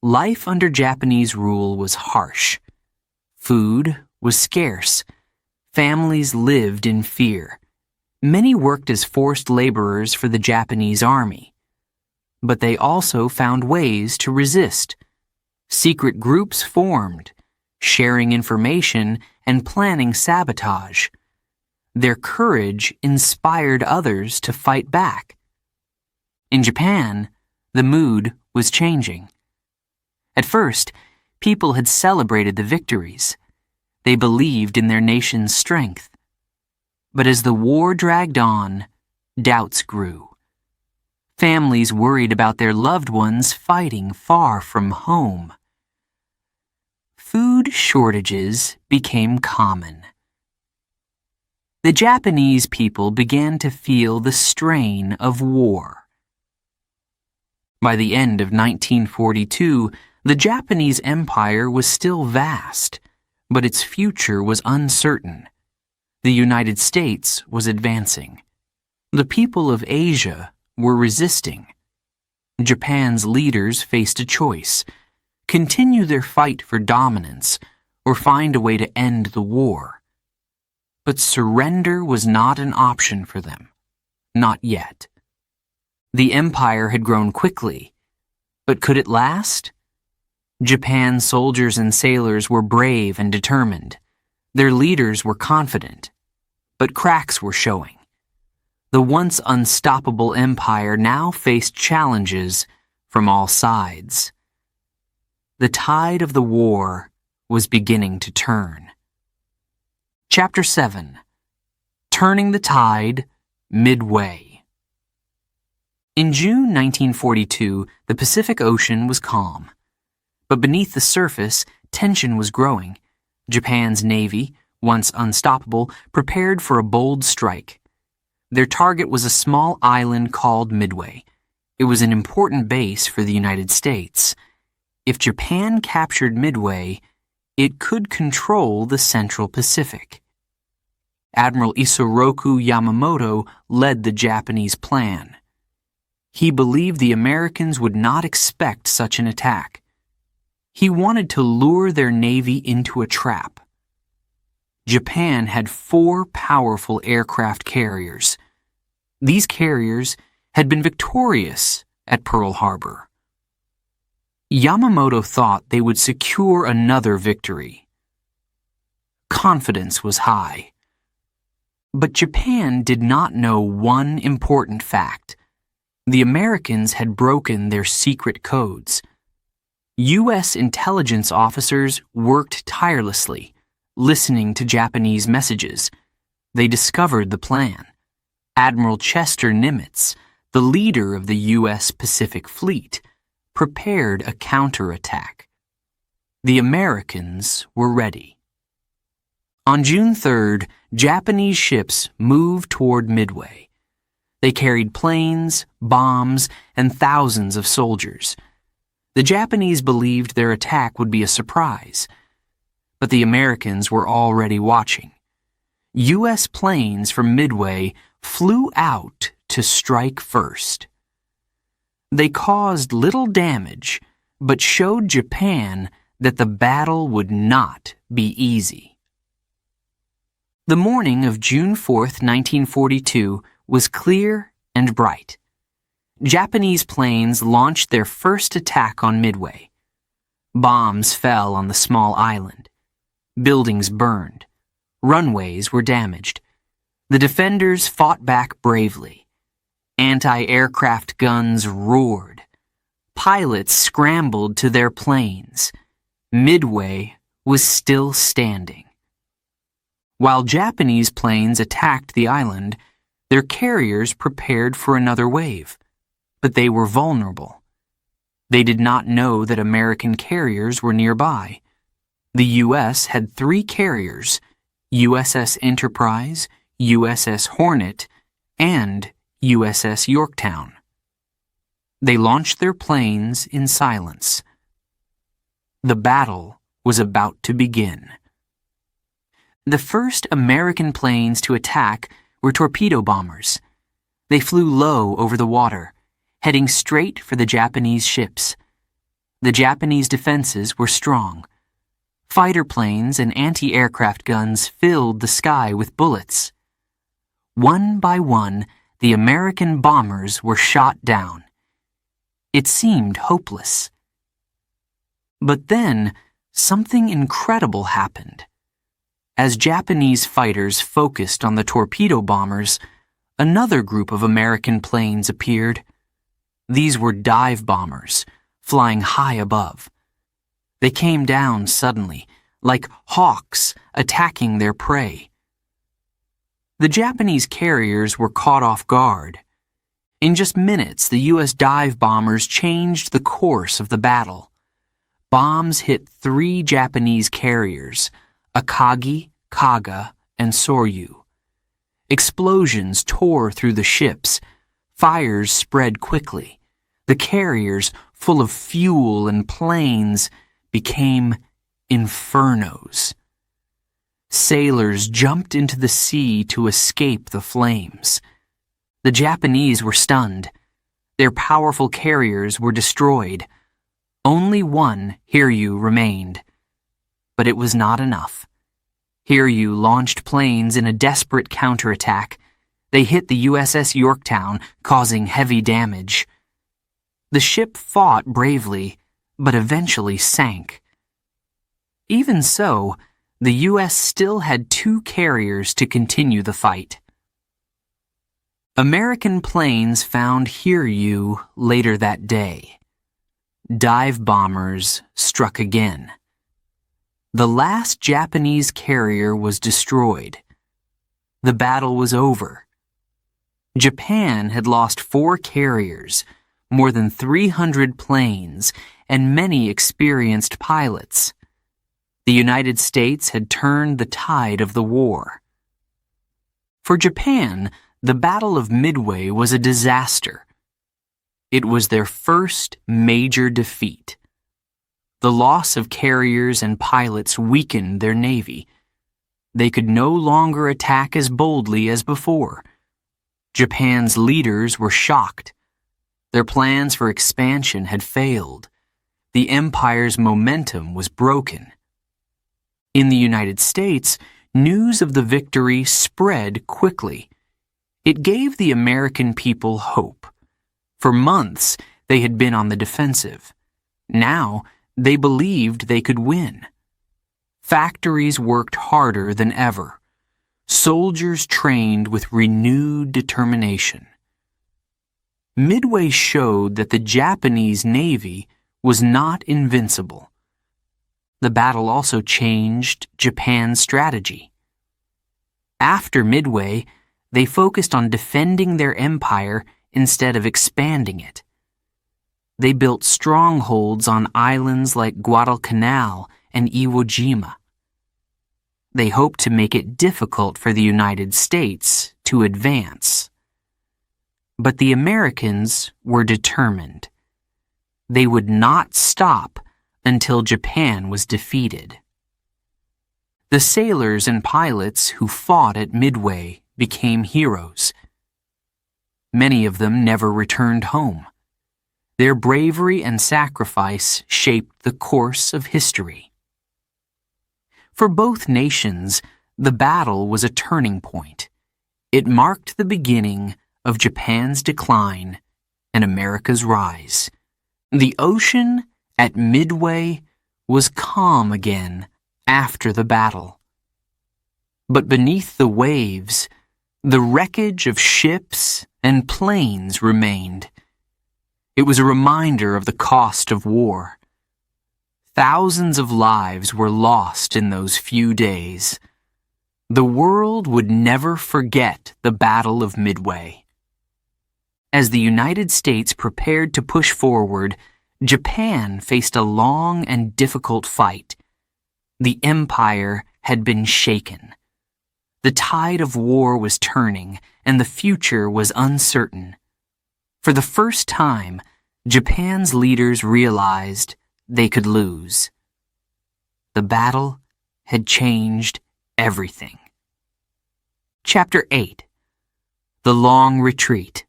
life under Japanese rule was harsh. Food was scarce. Families lived in fear. Many worked as forced laborers for the Japanese army. But they also found ways to resist. Secret groups formed, sharing information and planning sabotage. Their courage inspired others to fight back. In Japan, the mood was changing. At first, people had celebrated the victories. They believed in their nation's strength. But as the war dragged on, doubts grew. Families worried about their loved ones fighting far from home. Food shortages became common. The Japanese people began to feel the strain of war. By the end of 1942, the Japanese Empire was still vast, but its future was uncertain. The United States was advancing. The people of Asia were resisting. Japan's leaders faced a choice: continue their fight for dominance or find a way to end the war. But surrender was not an option for them. Not yet. The empire had grown quickly, but could it last? Japan's soldiers and sailors were brave and determined. Their leaders were confident, but cracks were showing. The once unstoppable empire now faced challenges from all sides. The tide of the war was beginning to turn. Chapter 7. Turning the Tide, Midway. In June 1942, the Pacific Ocean was calm. But beneath the surface, tension was growing. Japan's navy, once unstoppable, prepared for a bold strike. Their target was a small island called Midway. It was an important base for the United States. If Japan captured Midway, it could control the Central Pacific. Admiral Isoroku Yamamoto led the Japanese plan. He believed the Americans would not expect such an attack. He wanted to lure their navy into a trap. Japan had 4 powerful aircraft carriers. These carriers had been victorious at Pearl Harbor. Yamamoto thought they would secure another victory. Confidence was high. But Japan did not know one important fact. The Americans had broken their secret codes. U.S. intelligence officers worked tirelessly, listening to Japanese messages. They discovered the plan. Admiral Chester Nimitz, the leader of the U.S. Pacific Fleet, prepared a counterattack. The Americans were ready. On June 3rd, Japanese ships moved toward Midway. They carried planes, bombs, and thousands of soldiers. The Japanese believed their attack would be a surprise, but the Americans were already watching. U.S. planes from Midway flew out to strike first. They caused little damage, but showed Japan that the battle would not be easy. The morning of June 4th, 1942, was clear and bright. Japanese planes launched their first attack on Midway. Bombs fell on the small island. Buildings burned. Runways were damaged. The defenders fought back bravely. Anti-aircraft guns roared. Pilots scrambled to their planes. Midway was still standing. While Japanese planes attacked the island, their carriers prepared for another wave. But they were vulnerable. They did not know that American carriers were nearby. The U.S. had 3 carriers, USS Enterprise, USS Hornet, and USS Yorktown. They launched their planes in silence. The battle was about to begin. The first American planes to attack were torpedo bombers. They flew low over the water, heading straight for the Japanese ships. The Japanese defenses were strong. Fighter planes and anti-aircraft guns filled the sky with bullets. One by one, the American bombers were shot down. It seemed hopeless. But then, something incredible happened. As Japanese fighters focused on the torpedo bombers, another group of American planes appeared. These were dive bombers, flying high above. They came down suddenly, like hawks attacking their prey. The Japanese carriers were caught off guard. In just minutes, the U.S. dive bombers changed the course of the battle. Bombs hit 3 Japanese carriers, Akagi, Kaga, and Soryu. Explosions tore through the ships. Fires spread quickly. The carriers, full of fuel and planes, became infernos. Sailors jumped into the sea to escape the flames. The Japanese were stunned. Their powerful carriers were destroyed. Only one Hiryu remained. But it was not enough. Hiryu launched planes in a desperate counterattack. They hit the USS Yorktown, causing heavy damage. The ship fought bravely, but eventually sank. Even so, the U.S. still had 2 carriers to continue the fight. American planes found Hiryu later that day. Dive bombers struck again. The last Japanese carrier was destroyed. The battle was over. Japan had lost 4 carriers, more than 300 planes, and many experienced pilots. The United States had turned the tide of the war. For Japan, the Battle of Midway was a disaster. It was their first major defeat. The loss of carriers and pilots weakened their navy. They could no longer attack as boldly as before. Japan's leaders were shocked. Their plans for expansion had failed. The empire's momentum was broken. In the United States, news of the victory spread quickly. It gave the American people hope. For months, they had been on the defensive. Now, they believed they could win. Factories worked harder than ever. Soldiers trained with renewed determination. Midway showed that the Japanese Navy was not invincible. the battle also changed Japan's strategy. After Midway, they focused on defending their empire instead of expanding it. They built strongholds on islands like Guadalcanal and Iwo Jima. They hoped to make it difficult for the United States to advance. But the Americans were determined. They would not stop until Japan was defeated. The sailors and pilots who fought at Midway became heroes. Many of them never returned home. Their bravery and sacrifice shaped the course of history. For both nations, the battle was a turning point. It marked the beginning of Japan's decline and America's rise. The ocean at Midway was calm again after the battle. But beneath the waves, the wreckage of ships and planes remained. It was a reminder of the cost of war. Thousands of lives were lost in those few days. The world would never forget the Battle of Midway. As the United States prepared to push forward, Japan faced a long and difficult fight. The empire had been shaken. The tide of war was turning, and the future was uncertain. For the first time, Japan's leaders realized they could lose. The battle had changed everything. Chapter 8. The Long Retreat.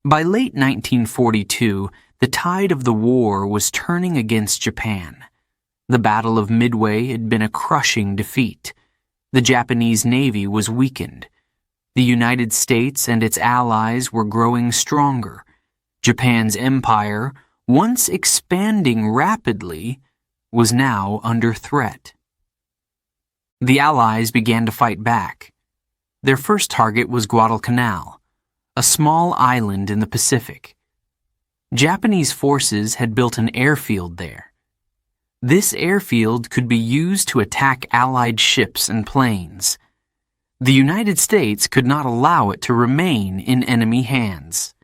By late 1942, the tide of the war was turning against Japan. The Battle of Midway had been a crushing defeat. The Japanese Navy was weakened. The United States and its allies were growing stronger. Japan's empire, once expanding rapidly, was now under threat. The Allies began to fight back. Their first target was Guadalcanal, a small island in the Pacific. Japanese forces had built an airfield there. This airfield could be used to attack Allied ships and planes. The United States could not allow it to remain in enemy hands.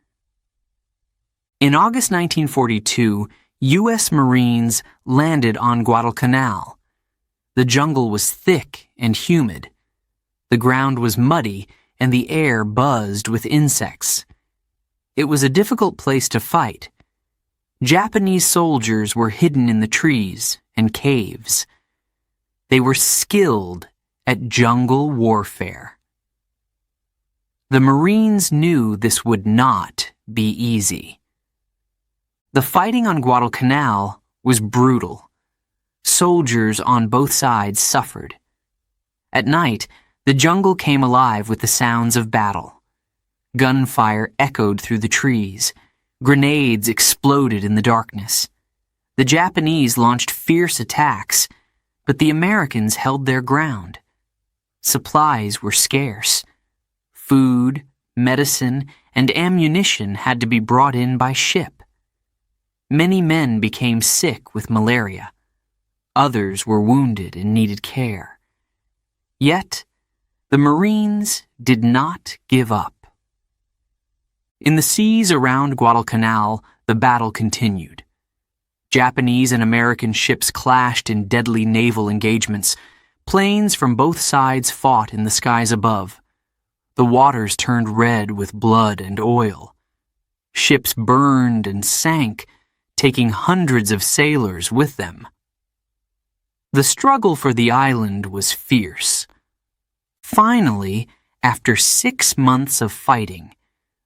In August 1942, U.S. Marines landed on Guadalcanal. The jungle was thick and humid. The ground was muddy and the air buzzed with insects. It was a difficult place to fight. Japanese soldiers were hidden in the trees and caves. They were skilled at jungle warfare. The Marines knew this would not be easy. The fighting on Guadalcanal was brutal. Soldiers on both sides suffered. At night, the jungle came alive with the sounds of battle. Gunfire echoed through the trees. Grenades exploded in the darkness. The Japanese launched fierce attacks, but the Americans held their ground. Supplies were scarce. Food, medicine, and ammunition had to be brought in by ship. Many men became sick with malaria. Others were wounded and needed care. Yet, the Marines did not give up. In the seas around Guadalcanal, the battle continued. Japanese and American ships clashed in deadly naval engagements. Planes from both sides fought in the skies above. The waters turned red with blood and oil. Ships burned and sank, taking hundreds of sailors with them. The struggle for the island was fierce. Finally, after 6 months of fighting,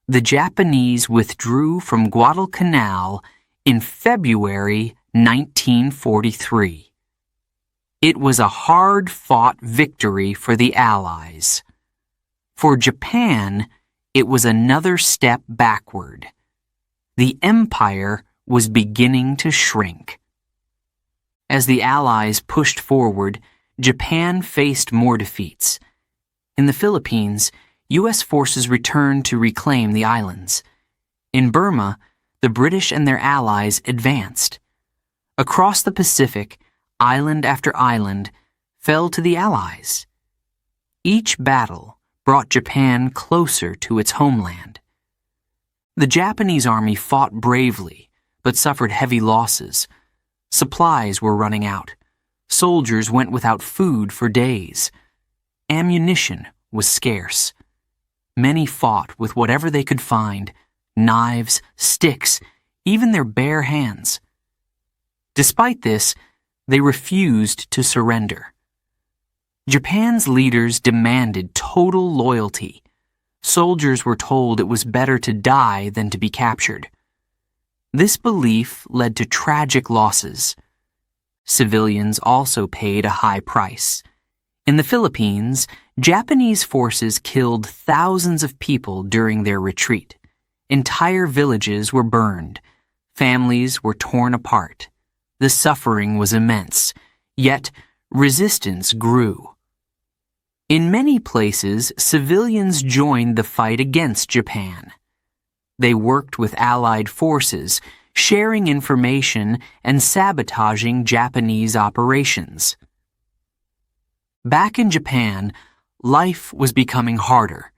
the Japanese withdrew from Guadalcanal in February 1943. It was a hard-fought victory for the Allies. For Japan, it was another step backward. The empire was beginning to shrink. As the Allies pushed forward, Japan faced more defeats. In the Philippines, U.S. forces returned to reclaim the islands. In Burma, the British and their allies advanced. Across the Pacific, island after island, fell to the Allies. Each battle brought Japan closer to its homeland. The Japanese army fought bravely, but suffered heavy losses. Supplies were running out. Soldiers went without food for days. Ammunition was scarce. Many fought with whatever they could find: knives, sticks, even their bare hands. Despite this, they refused to surrender. Japan's leaders demanded total loyalty. Soldiers were told it was better to die than to be captured. This belief led to tragic losses. Civilians also paid a high price. In the Philippines, Japanese forces killed thousands of people during their retreat. Entire villages were burned. Families were torn apart. The suffering was immense, yet resistance grew. In many places, civilians joined the fight against Japan. They worked with Allied forces, sharing information and sabotaging Japanese operations. Back in Japan, life was becoming harder.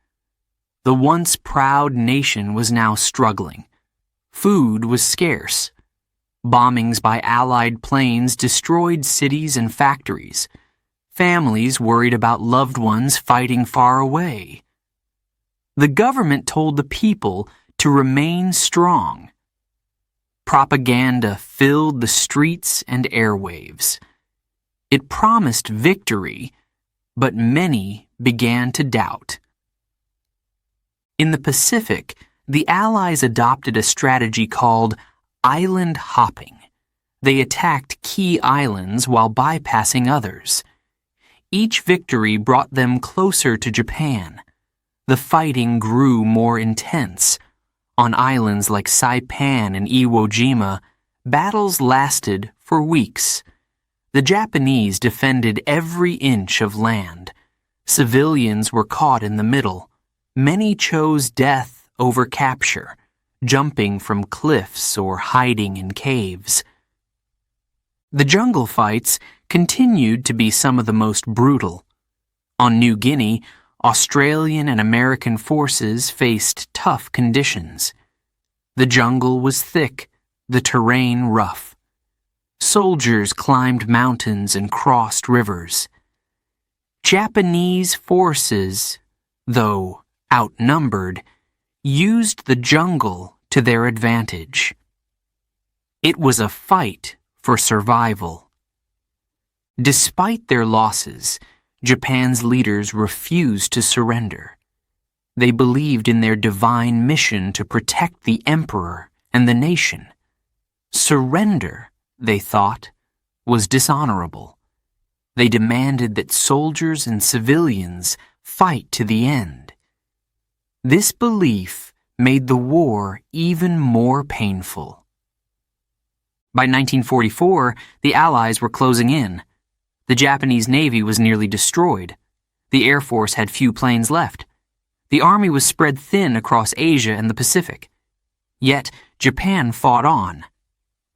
The once proud nation was now struggling. Food was scarce. Bombings by Allied planes destroyed cities and factories. Families worried about loved ones fighting far away. The government told the people to remain strong. Propaganda filled the streets and airwaves. It promised victory, but many began to doubt. In the Pacific, the Allies adopted a strategy called island hopping. They attacked key islands while bypassing others. Each victory brought them closer to Japan. The fighting grew more intense. On islands like Saipan and Iwo Jima, battles lasted for weeks. The Japanese defended every inch of land. Civilians were caught in the middle. Many chose death over capture, jumping from cliffs or hiding in caves. The jungle fights continued to be some of the most brutal. On New Guinea, Australian and American forces faced tough conditions. The jungle was thick, the terrain rough. Soldiers climbed mountains and crossed rivers. Japanese forces, though outnumbered, used the jungle to their advantage. It was a fight for survival. Despite their losses, Japan's leaders refused to surrender. They believed in their divine mission to protect the emperor and the nation. Surrender, they thought, was dishonorable. They demanded that soldiers and civilians fight to the end. This belief made the war even more painful. By 1944, the Allies were closing in. The Japanese Navy was nearly destroyed. The Air Force had few planes left. The Army was spread thin across Asia and the Pacific. Yet, Japan fought on.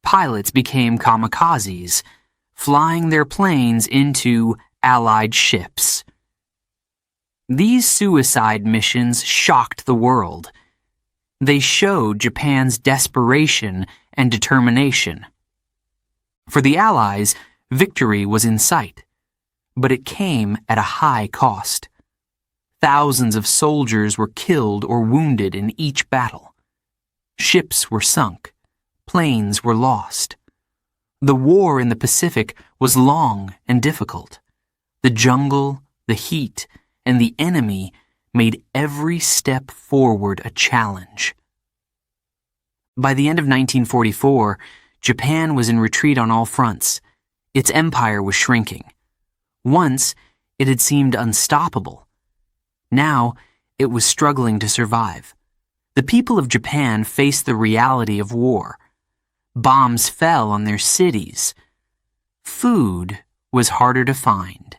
Pilots became kamikazes, flying their planes into Allied ships. These suicide missions shocked the world. They showed Japan's desperation and determination. For the Allies, victory was in sight, but it came at a high cost. Thousands of soldiers were killed or wounded in each battle. Ships were sunk. Planes were lost. The war in the Pacific was long and difficult. The jungle, the heat, and the enemy made every step forward a challenge. By the end of 1944, Japan was in retreat on all fronts. Its empire was shrinking. Once, it had seemed unstoppable. Now, it was struggling to survive. The people of Japan faced the reality of war. Bombs fell on their cities. Food was harder to find.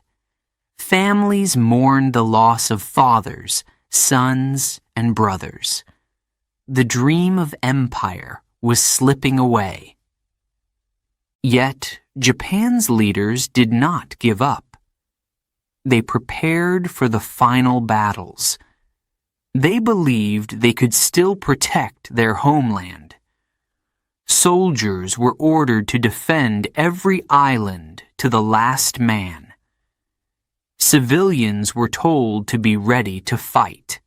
Families mourned the loss of fathers, sons, and brothers. The dream of empire was slipping away. Yet, Japan's leaders did not give up. They prepared for the final battles. They believed they could still protect their homeland. Soldiers were ordered to defend every island to the last man. Civilians were told to be ready to fight.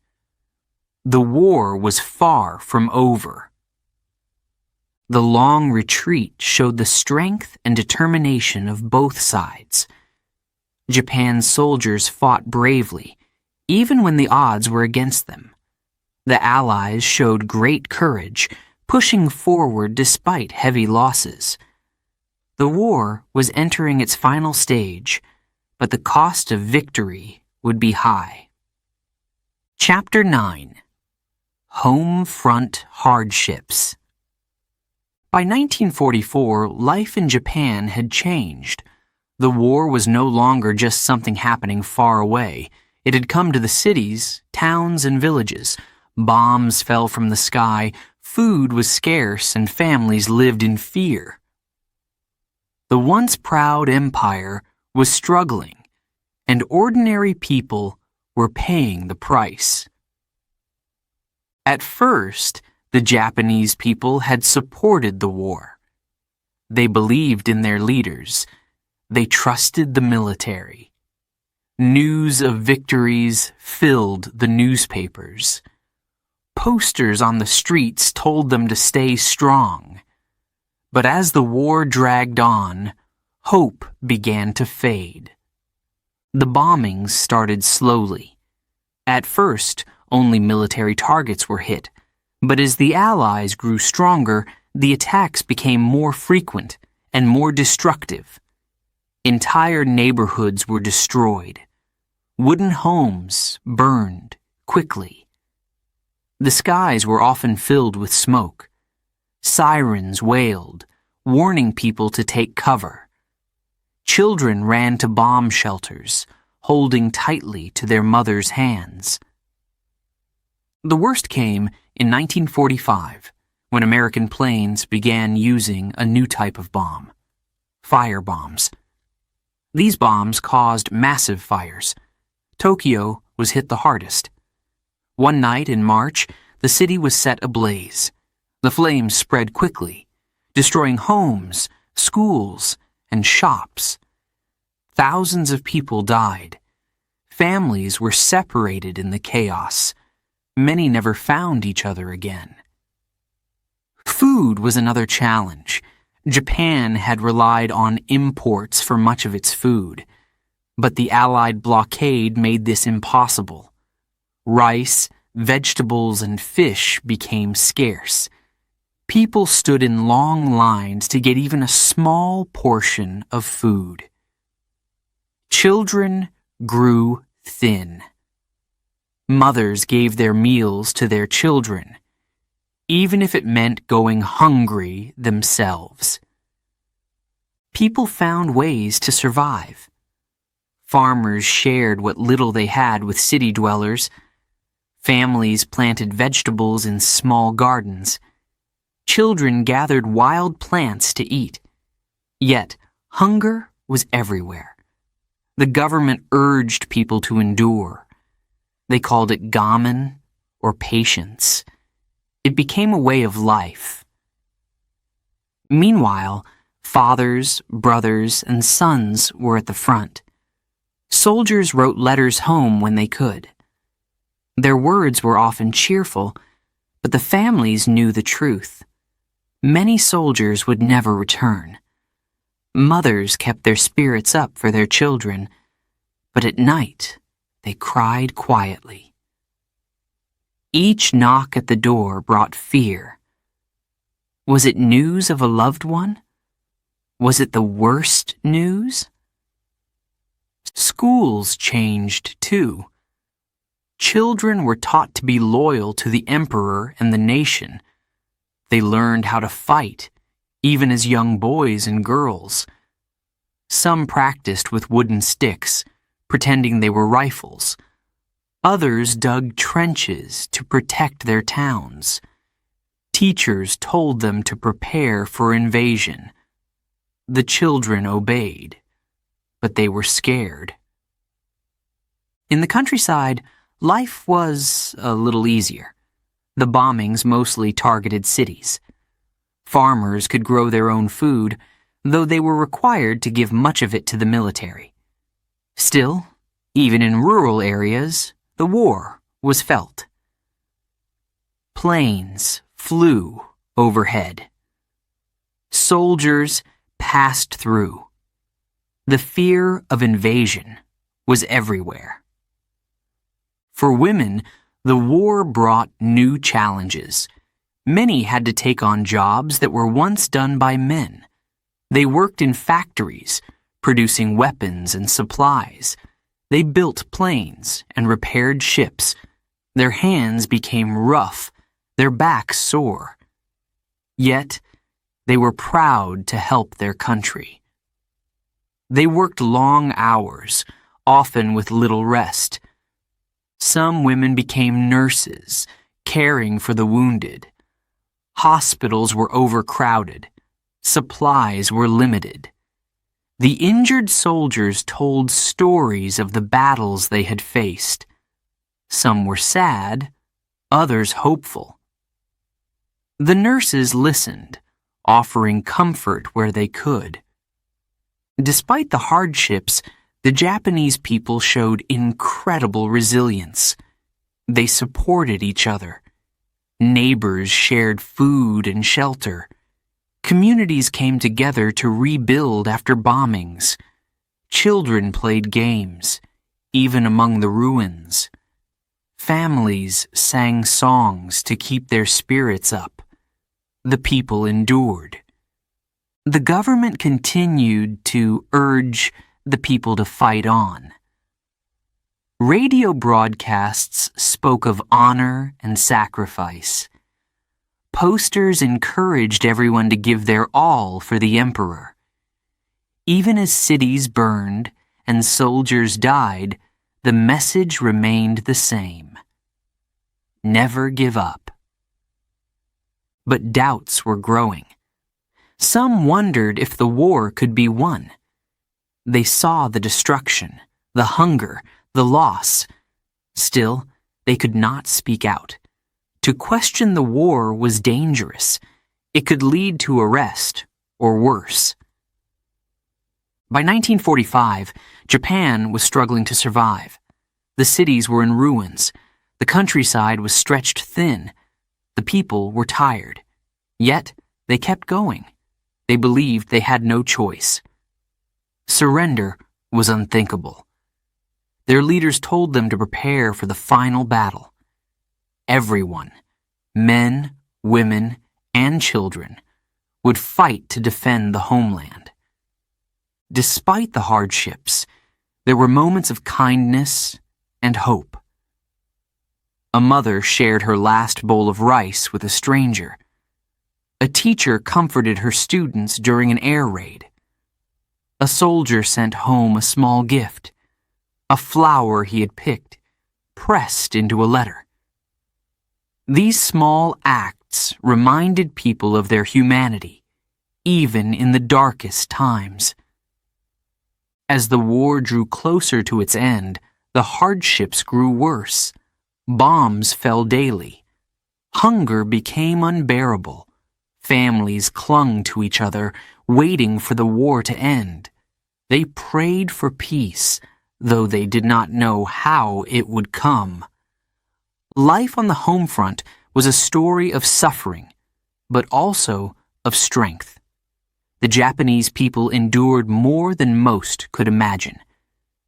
The war was far from over. The long retreat showed the strength and determination of both sides. Japan's soldiers fought bravely, even when the odds were against them. The Allies showed great courage, pushing forward despite heavy losses. The war was entering its final stage, but the cost of victory would be high. Chapter 9. Home Front Hardships. By 1944, life in Japan had changed. The war was no longer just something happening far away. It had come to the cities, towns, and villages. Bombs fell from the sky, food was scarce, and families lived in fear. The once proud empire was struggling, and ordinary people were paying the price. At first, the Japanese people had supported the war. They believed in their leaders. They trusted the military. News of victories filled the newspapers. Posters on the streets told them to stay strong. But as the war dragged on, hope began to fade. The bombings started slowly. At first, only military targets were hit, but as the Allies grew stronger, the attacks became more frequent and more destructive. Entire neighborhoods were destroyed. Wooden homes burned quickly. The skies were often filled with smoke. Sirens wailed, warning people to take cover. Children ran to bomb shelters, holding tightly to their mothers' hands. The worst came in 1945, when American planes began using a new type of bomb, fire bombs. These bombs caused massive fires. Tokyo was hit the hardest. One night in March, the city was set ablaze. The flames spread quickly, destroying homes, schools, and shops. Thousands of people died. Families were separated in the chaos. Many never found each other again. Food was another challenge. Japan had relied on imports for much of its food, but the Allied blockade made this impossible. Rice, vegetables, and fish became scarce. People stood in long lines to get even a small portion of food. Children grew thin. Mothers gave their meals to their children, even if it meant going hungry themselves. People found ways to survive. Farmers shared what little they had with city dwellers. Families planted vegetables in small gardens. Children gathered wild plants to eat. Yet, hunger was everywhere. The government urged people to endure. They called it gamen, or patience. It became a way of life. Meanwhile, fathers, brothers, and sons were at the front. Soldiers wrote letters home when they could. Their words were often cheerful, but the families knew the truth. Many soldiers would never return. Mothers kept their spirits up for their children, but at night they cried quietly. Each knock at the door brought fear. Was it news of a loved one? Was it the worst news? Schools changed too. Children were taught to be loyal to the emperor and the nation. They learned how to fight, even as young boys and girls. Some practiced with wooden sticks, pretending they were rifles. Others dug trenches to protect their towns. Teachers told them to prepare for invasion. The children obeyed, but they were scared. In the countryside, life was a little easier. The bombings mostly targeted cities. Farmers could grow their own food, though they were required to give much of it to the military. Still, even in rural areas, the war was felt. Planes flew overhead. Soldiers passed through. The fear of invasion was everywhere. For women, the war brought new challenges. Many had to take on jobs that were once done by men. They worked in factories, producing weapons and supplies. They built planes and repaired ships. Their hands became rough, their backs sore. Yet, they were proud to help their country. They worked long hours, often with little rest. Some women became nurses, caring for the wounded. Hospitals were overcrowded. Supplies were limited. The injured soldiers told stories of the battles they had faced. Some were sad, others hopeful. The nurses listened, offering comfort where they could. Despite the hardships, the Japanese people showed incredible resilience. They supported each other. Neighbors shared food and shelter. Communities came together to rebuild after bombings. Children played games, even among the ruins. Families sang songs to keep their spirits up. The people endured. The government continued to urge the people to fight on. Radio broadcasts spoke of honor and sacrifice. Posters encouraged everyone to give their all for the emperor. Even as cities burned and soldiers died, the message remained the same. Never give up. But doubts were growing. Some wondered if the war could be won. They saw the destruction, the hunger, the loss. Still, they could not speak out. To question the war was dangerous. It could lead to arrest, or worse. By 1945, Japan was struggling to survive. The cities were in ruins. The countryside was stretched thin. The people were tired. Yet, they kept going. They believed they had no choice. Surrender was unthinkable. Their leaders told them to prepare for the final battle. Everyone, men, women, and children, would fight to defend the homeland. Despite the hardships, there were moments of kindness and hope. A mother shared her last bowl of rice with a stranger. A teacher comforted her students during an air raid. A soldier sent home a small gift, a flower he had picked, pressed into a letter. These small acts reminded people of their humanity, even in the darkest times. As the war drew closer to its end, the hardships grew worse. Bombs fell daily. Hunger became unbearable. Families clung to each other, waiting for the war to end. They prayed for peace, though they did not know how it would come. Life on the home front was a story of suffering, but also of strength. The Japanese people endured more than most could imagine.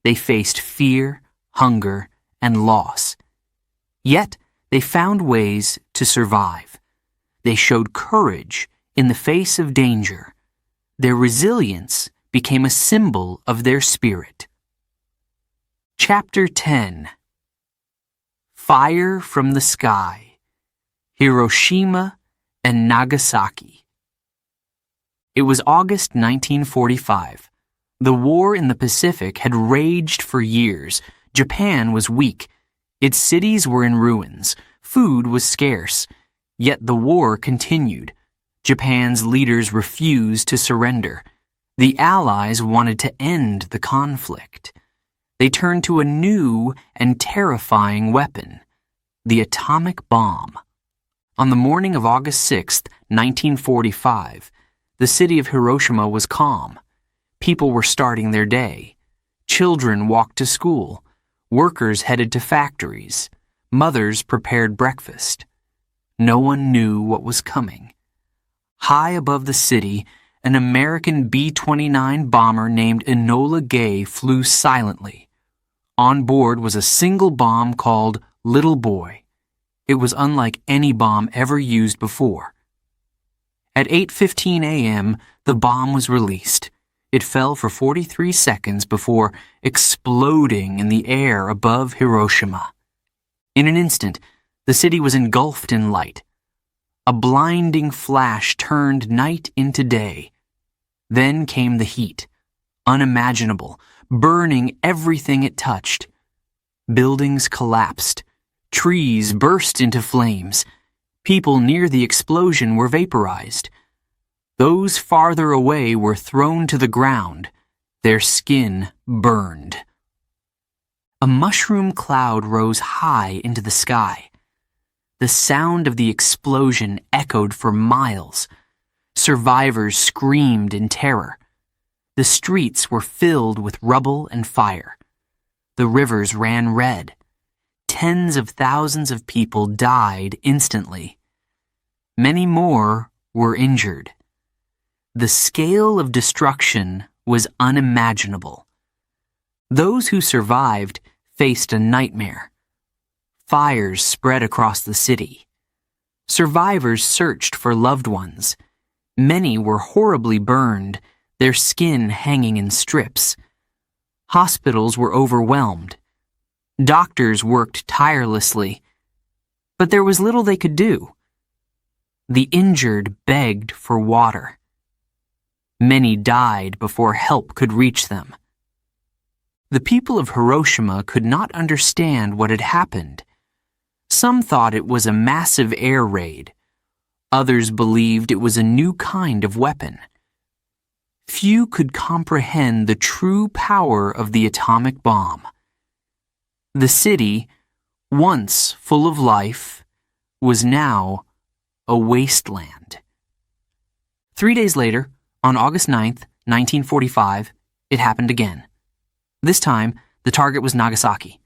They faced fear, hunger, and loss. Yet, they found ways to survive. They showed courage in the face of danger. Their resilience became a symbol of their spirit. Chapter 10. Fire from the Sky, Hiroshima and Nagasaki. It was August 1945. The war in the Pacific had raged for years. Japan was weak. Its cities were in ruins. Food was scarce. Yet the war continued. Japan's leaders refused to surrender. The Allies wanted to end the conflict. They turned to a new and terrifying weapon, the atomic bomb. On the morning of August 6, 1945, the city of Hiroshima was calm. People were starting their day. Children walked to school. Workers headed to factories. Mothers prepared breakfast. No one knew what was coming. High above the city, an American B-29 bomber named Enola Gay flew silently. On board was a single bomb called Little Boy. It was unlike any bomb ever used before. At 8:15 a.m., the bomb was released. It fell for 43 seconds before exploding in the air above Hiroshima. In an instant, the city was engulfed in light. A blinding flash turned night into day. Then came the heat, unimaginable, burning everything it touched. Buildings collapsed. Trees burst into flames. People near the explosion were vaporized. Those farther away were thrown to the ground. Their skin burned. A mushroom cloud rose high into the sky. The sound of the explosion echoed for miles. Survivors screamed in terror. The streets were filled with rubble and fire. The rivers ran red. Tens of thousands of people died instantly. Many more were injured. The scale of destruction was unimaginable. Those who survived faced a nightmare. Fires spread across the city. Survivors searched for loved ones. Many were horribly burned, their skin hanging in strips. Hospitals were overwhelmed. Doctors worked tirelessly, but there was little they could do. The injured begged for water. Many died before help could reach them. The people of Hiroshima could not understand what had happened. Some thought it was a massive air raid. Others believed it was a new kind of weapon. Few could comprehend the true power of the atomic bomb. The city, once full of life, was now a wasteland. 3 days later, on August 9th, 1945, it happened again. This time, the target was Nagasaki.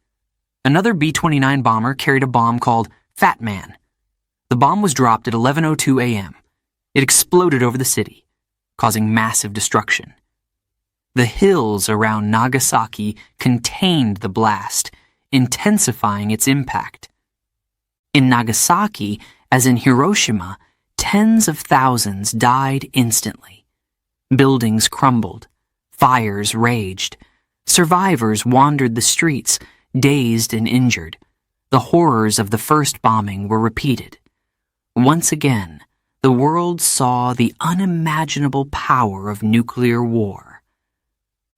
Another B-29 bomber carried a bomb called Fat Man. The bomb was dropped at 11:02 a.m. It exploded over the city, causing massive destruction. The hills around Nagasaki contained the blast, intensifying its impact. In Nagasaki, as in Hiroshima, tens of thousands died instantly. Buildings crumbled. Fires raged. Survivors wandered the streets, dazed and injured. The horrors of the first bombing were repeated. Once again, the world saw the unimaginable power of nuclear war.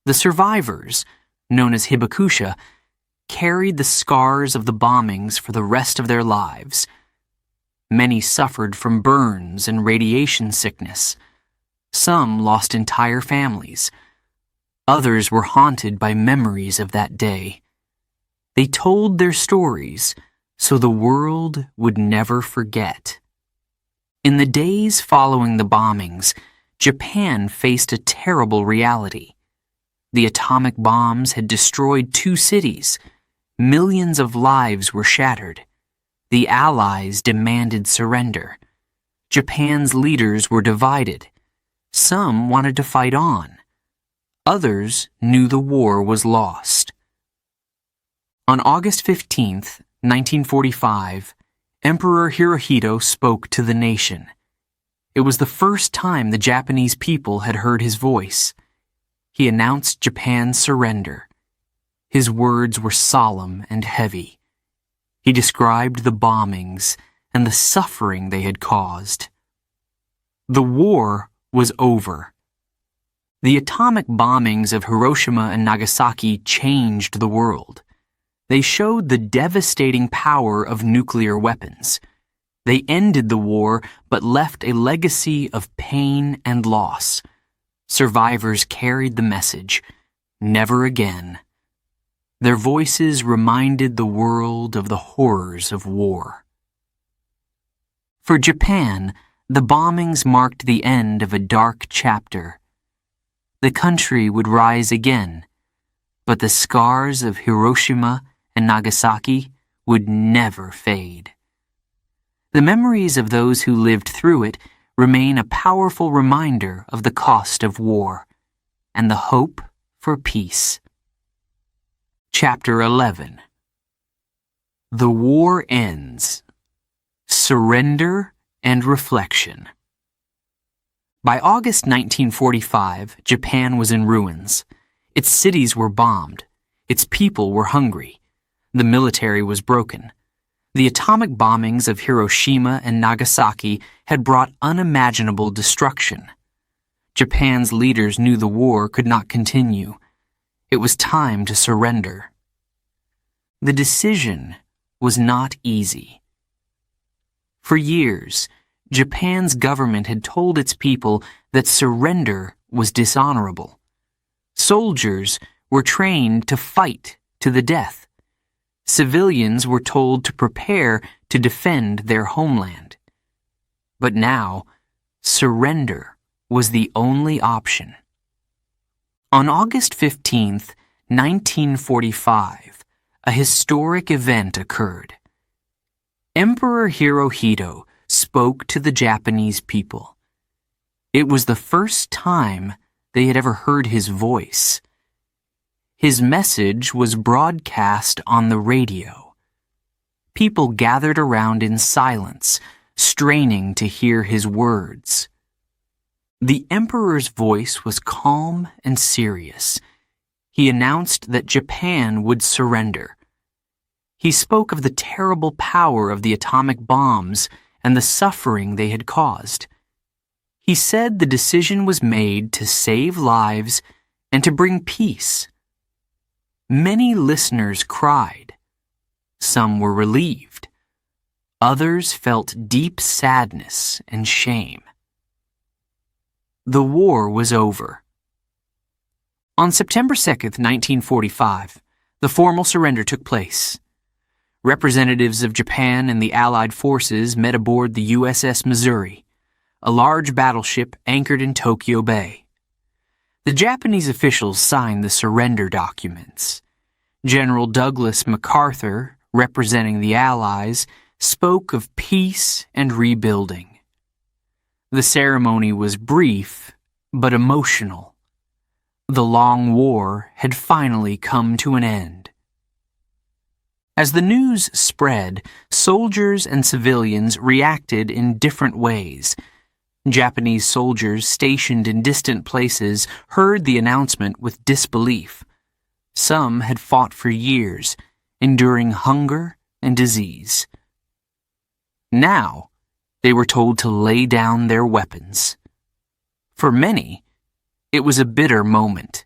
The survivors, known as hibakusha, carried the scars of the bombings for the rest of their lives. Many suffered from burns and radiation sickness. Some lost entire families. Others were haunted by memories of that day. They told their stories so the world would never forget. In the days following the bombings, Japan faced a terrible reality. The atomic bombs had destroyed 2 cities. Millions of lives were shattered. The Allies demanded surrender. Japan's leaders were divided. Some wanted to fight on. Others knew the war was lost. On August 15th, 1945, Emperor Hirohito spoke to the nation. It was the first time the Japanese people had heard his voice. He announced Japan's surrender. His words were solemn and heavy. He described the bombings and the suffering they had caused. The war was over. The atomic bombings of Hiroshima and Nagasaki changed the world. They showed the devastating power of nuclear weapons. They ended the war but left a legacy of pain and loss. Survivors carried the message, "Never again." Their voices reminded the world of the horrors of war. For Japan, the bombings marked the end of a dark chapter. The country would rise again, but the scars of Hiroshima and Nagasaki would never fade. The memories of those who lived through it remain a powerful reminder of the cost of war and the hope for peace. Chapter 11. The War Ends. Surrender and Reflection. By August 1945, Japan was in ruins. Its cities were bombed. Its people were hungry. The military was broken. The atomic bombings of Hiroshima and Nagasaki had brought unimaginable destruction. Japan's leaders knew the war could not continue. It was time to surrender. The decision was not easy. For years, Japan's government had told its people that surrender was dishonorable. Soldiers were trained to fight to the death. Civilians were told to prepare to defend their homeland. But now, surrender was the only option. On August 15, 1945, a historic event occurred. Emperor Hirohito spoke to the Japanese people. It was the first time they had ever heard his voice. His message was broadcast on the radio. People gathered around in silence, straining to hear his words. The emperor's voice was calm and serious. He announced that Japan would surrender. He spoke of the terrible power of the atomic bombs and the suffering they had caused. He said the decision was made to save lives and to bring peace. Many listeners cried. Some were relieved. Others felt deep sadness and shame. The war was over. On September 2nd, 1945, the formal surrender took place. Representatives of Japan and the Allied forces met aboard the USS Missouri, a large battleship anchored in Tokyo Bay. The Japanese officials signed the surrender documents. General Douglas MacArthur, representing the Allies, spoke of peace and rebuilding. The ceremony was brief, but emotional. The long war had finally come to an end. As the news spread, soldiers and civilians reacted in different ways. Japanese soldiers stationed in distant places heard the announcement with disbelief. Some had fought for years, enduring hunger and disease. Now, they were told to lay down their weapons. For many, it was a bitter moment.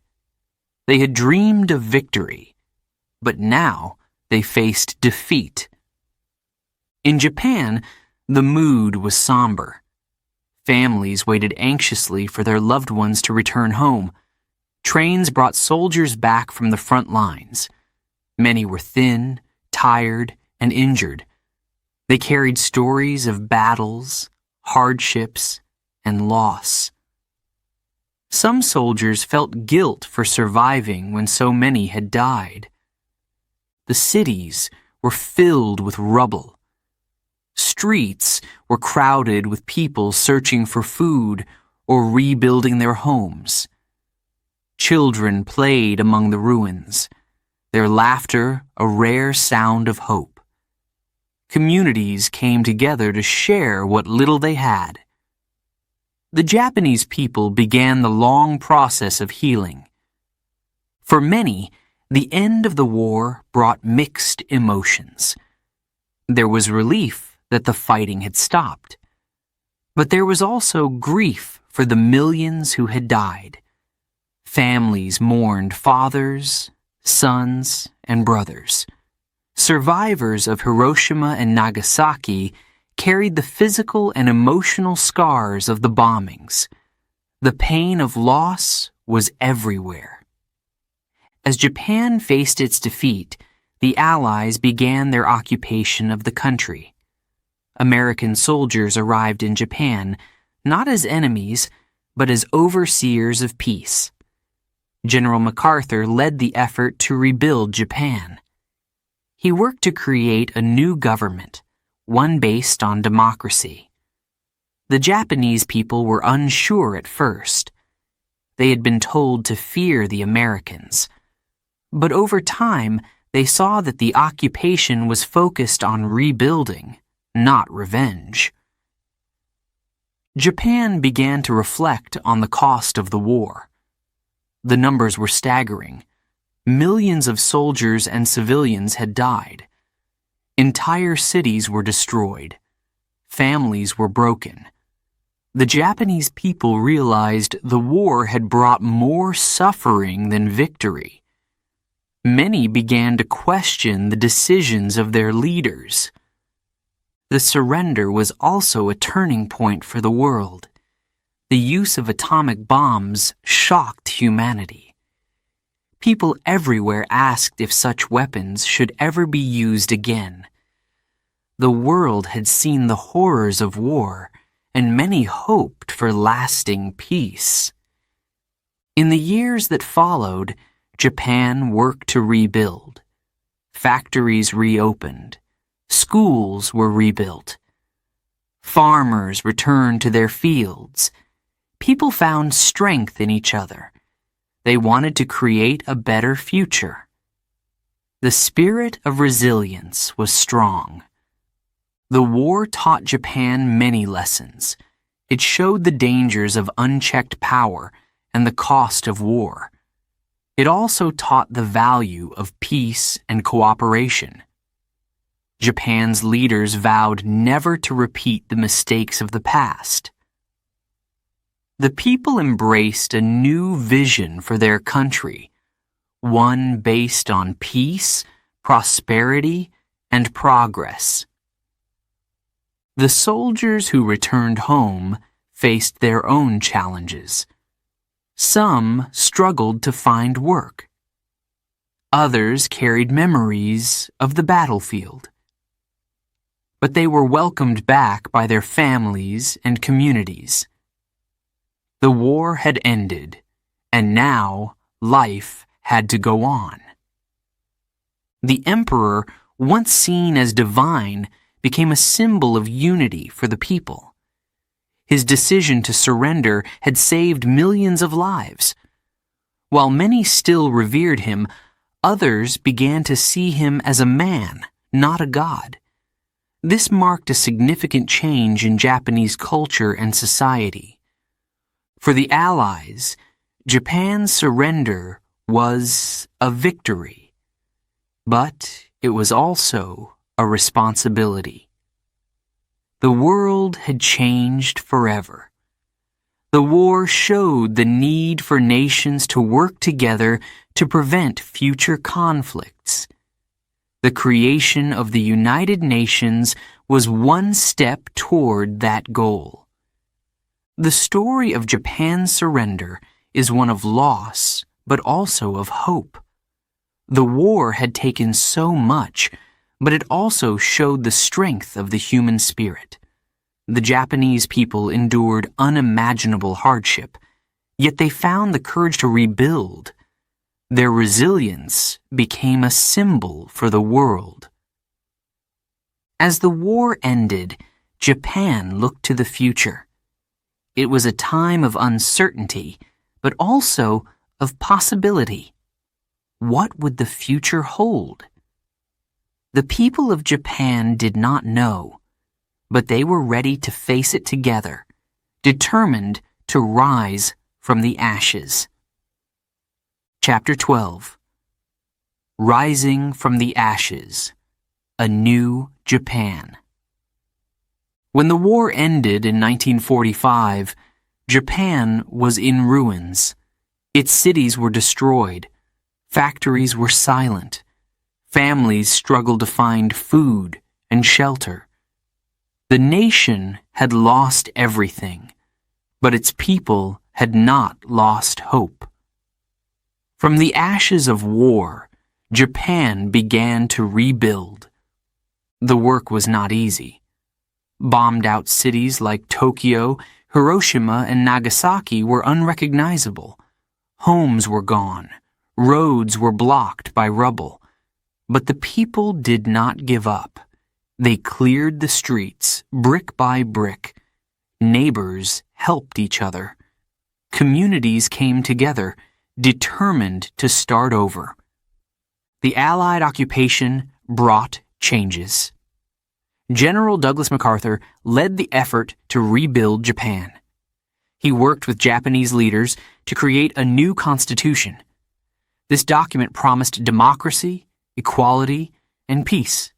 They had dreamed of victory, but now they faced defeat. In Japan, the mood was somber. Families waited anxiously for their loved ones to return home. Trains brought soldiers back from the front lines. Many were thin, tired, and injured. They carried stories of battles, hardships, and loss. Some soldiers felt guilt for surviving when so many had died. The cities were filled with rubble. Streets were crowded with people searching for food or rebuilding their homes. Children played among the ruins, their laughter a rare sound of hope. Communities came together to share what little they had. The Japanese people began the long process of healing. For many, the end of the war brought mixed emotions. There was relief that the fighting had stopped. But there was also grief for the millions who had died. Families mourned fathers, sons, and brothers. Survivors of Hiroshima and Nagasaki carried the physical and emotional scars of the bombings. The pain of loss was everywhere. As Japan faced its defeat, the Allies began their occupation of the country. American soldiers arrived in Japan, not as enemies, but as overseers of peace. General MacArthur led the effort to rebuild Japan. He worked to create a new government, one based on democracy. The Japanese people were unsure at first. They had been told to fear the Americans. But over time, they saw that the occupation was focused on rebuilding, not revenge. Japan began to reflect on the cost of the war. The numbers were staggering. Millions of soldiers and civilians had died. Entire cities were destroyed. Families were broken. The Japanese people realized the war had brought more suffering than victory. Many began to question the decisions of their leaders. The surrender was also a turning point for the world. The use of atomic bombs shocked humanity. People everywhere asked if such weapons should ever be used again. The world had seen the horrors of war, and many hoped for lasting peace. In the years that followed, Japan worked to rebuild. Factories reopened. Schools were rebuilt. Farmers returned to their fields. People found strength in each other. They wanted to create a better future. The spirit of resilience was strong. The war taught Japan many lessons. It showed the dangers of unchecked power and the cost of war. It also taught the value of peace and cooperation. Japan's leaders vowed never to repeat the mistakes of the past. The people embraced a new vision for their country, one based on peace, prosperity, and progress. The soldiers who returned home faced their own challenges. Some struggled to find work. Others carried memories of the battlefield. But they were welcomed back by their families and communities. The war had ended, and now life had to go on. The emperor, once seen as divine, became a symbol of unity for the people. His decision to surrender had saved millions of lives. While many still revered him, others began to see him as a man, not a god. This marked a significant change in Japanese culture and society. For the Allies, Japan's surrender was a victory, but it was also a responsibility. The world had changed forever. The war showed the need for nations to work together to prevent future conflicts. The creation of the United Nations was one step toward that goal. The story of Japan's surrender is one of loss, but also of hope. The war had taken so much, but it also showed the strength of the human spirit. The Japanese people endured unimaginable hardship, yet they found the courage to rebuild. Their resilience became a symbol for the world. As the war ended, Japan looked to the future. It was a time of uncertainty, but also of possibility. What would the future hold? The people of Japan did not know, but they were ready to face it together, determined to rise from the ashes. Chapter 12. Rising from the Ashes, a New Japan. When the war ended in 1945, Japan was in ruins. Its cities were destroyed. Factories were silent. Families struggled to find food and shelter. The nation had lost everything, but its people had not lost hope. From the ashes of war, Japan began to rebuild. The work was not easy. Bombed-out cities like Tokyo, Hiroshima, and Nagasaki were unrecognizable. Homes were gone. Roads were blocked by rubble. But the people did not give up. They cleared the streets, brick by brick. Neighbors helped each other. Communities came together, determined to start over. The Allied occupation brought changes. General Douglas MacArthur led the effort to rebuild Japan. He worked with Japanese leaders to create a new constitution. This document promised democracy, equality, and peace.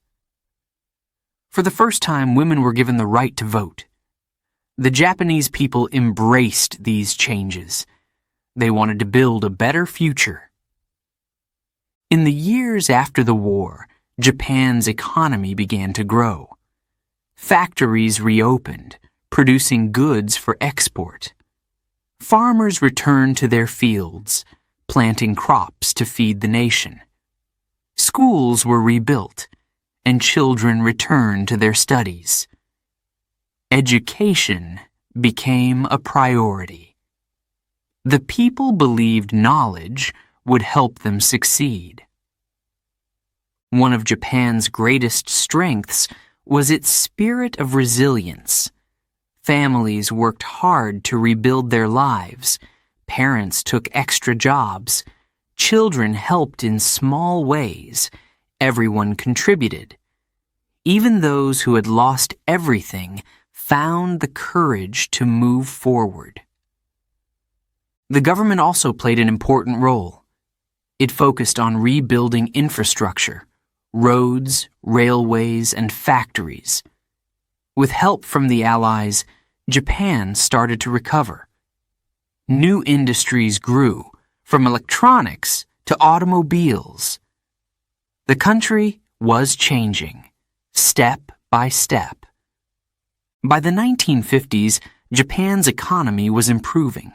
For the first time, women were given the right to vote. The Japanese people embraced these changes. They wanted to build a better future. In the years after the war, Japan's economy began to grow. Factories reopened, producing goods for export. Farmers returned to their fields, planting crops to feed the nation. Schools were rebuilt, and children returned to their studies. Education became a priority. The people believed knowledge would help them succeed. One of Japan's greatest strengths was its spirit of resilience. Families worked hard to rebuild their lives. Parents took extra jobs. Children helped in small ways. Everyone contributed. Even those who had lost everything found the courage to move forward. The government also played an important role. It focused on rebuilding infrastructure, roads, railways, and factories. With help from the Allies, Japan started to recover. New industries grew, from electronics to automobiles. The country was changing, step by step. By the 1950s, Japan's economy was improving.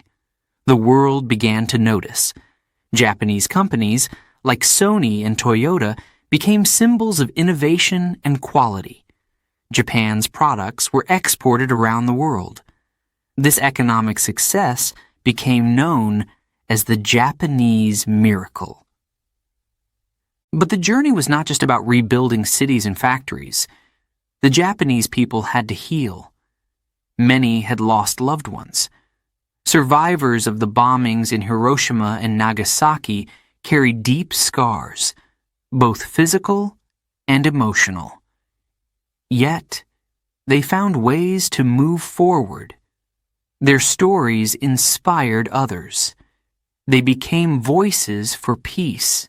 The world began to notice. Japanese companies, like Sony and Toyota, became symbols of innovation and quality. Japan's products were exported around the world. This economic success became known as the Japanese miracle. But the journey was not just about rebuilding cities and factories. The Japanese people had to heal. Many had lost loved ones. Survivors of the bombings in Hiroshima and Nagasaki carried deep scars, both physical and emotional. Yet, they found ways to move forward. Their stories inspired others. They became voices for peace.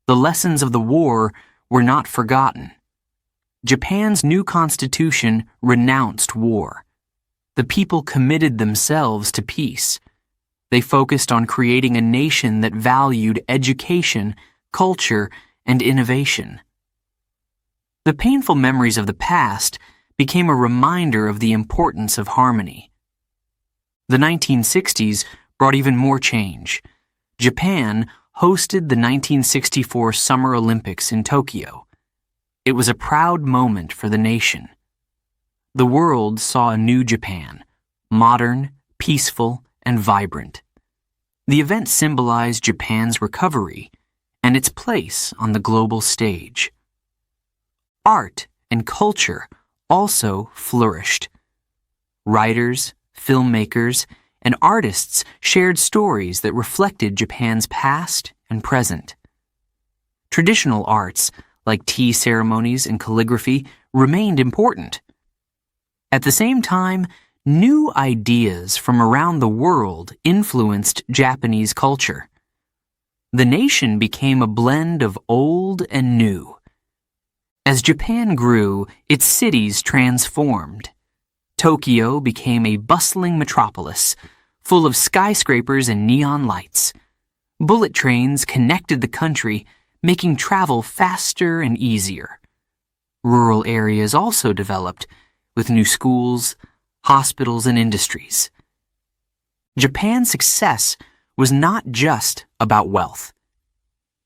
The lessons of the war were not forgotten. Japan's new constitution renounced war. The people committed themselves to peace. They focused on creating a nation that valued education, culture, and innovation. The painful memories of the past became a reminder of the importance of harmony. The 1960s brought even more change. Japan hosted the 1964 Summer Olympics in Tokyo. It was a proud moment for the nation. The world saw a new Japan, modern, peaceful, and vibrant. The event symbolized Japan's recovery and its place on the global stage. Art and culture also flourished. Writers, filmmakers, and artists shared stories that reflected Japan's past and present. Traditional arts, like tea ceremonies and calligraphy, remained important. At the same time, new ideas from around the world influenced Japanese culture. The nation became a blend of old and new. As Japan grew, its cities transformed. Tokyo became a bustling metropolis, full of skyscrapers and neon lights. Bullet trains connected the country, making travel faster and easier. Rural areas also developed, with new schools, hospitals, and industries. Japan's success was not just about wealth.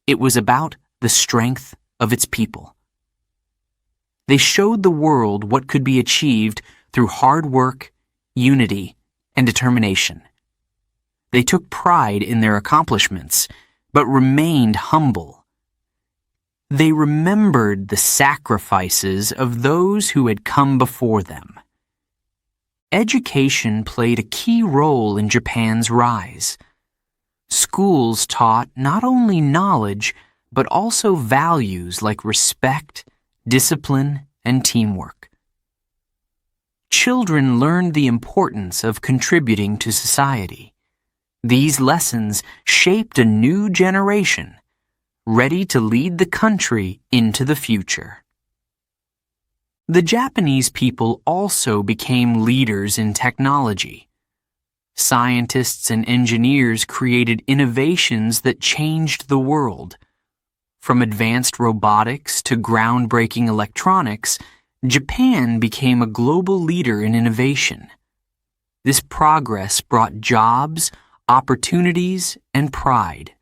It was about the strength of its people. They showed the world what could be achieved through hard work, unity, and determination. They took pride in their accomplishments, but remained humble. They remembered the sacrifices of those who had come before them. Education played a key role in Japan's rise. Schools taught not only knowledge, but also values like respect, discipline, and teamwork. Children learned the importance of contributing to society. These lessons shaped a new generation, ready to lead the country into the future. The Japanese people also became leaders in technology. Scientists and engineers created innovations that changed the world. From advanced robotics to groundbreaking electronics, Japan became a global leader in innovation. This progress brought jobs, opportunities, and pride.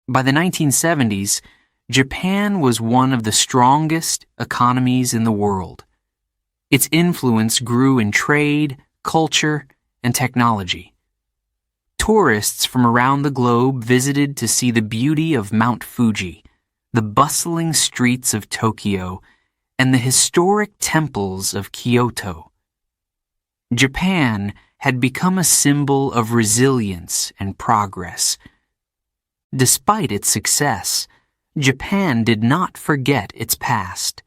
By the 1970s, Japan was one of the strongest economies in the world. Its influence grew in trade, culture, and technology. Tourists from around the globe visited to see the beauty of Mount Fuji, the bustling streets of Tokyo, and the historic temples of Kyoto. Japan had become a symbol of resilience and progress. Despite its success, Japan did not forget its past.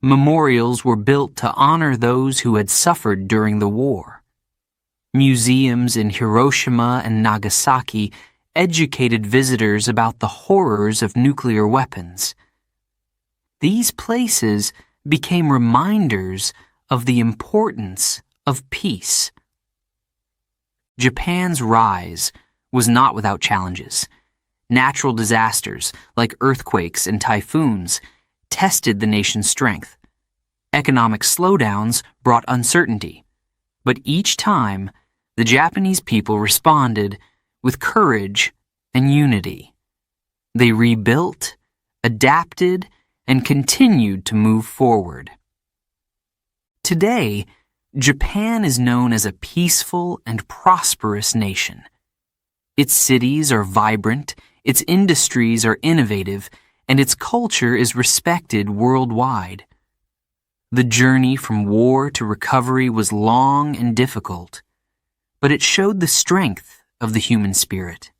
Memorials were built to honor those who had suffered during the war. Museums in Hiroshima and Nagasaki educated visitors about the horrors of nuclear weapons. These places became reminders of the importance of peace. Japan's rise was not without challenges. Natural disasters, like earthquakes and typhoons, tested the nation's strength. Economic slowdowns brought uncertainty. But each time, the Japanese people responded with courage and unity. They rebuilt, adapted, and continued to move forward. Today, Japan is known as a peaceful and prosperous nation. Its cities are vibrant, its industries are innovative, and its culture is respected worldwide. The journey from war to recovery was long and difficult, but it showed the strength of the human spirit.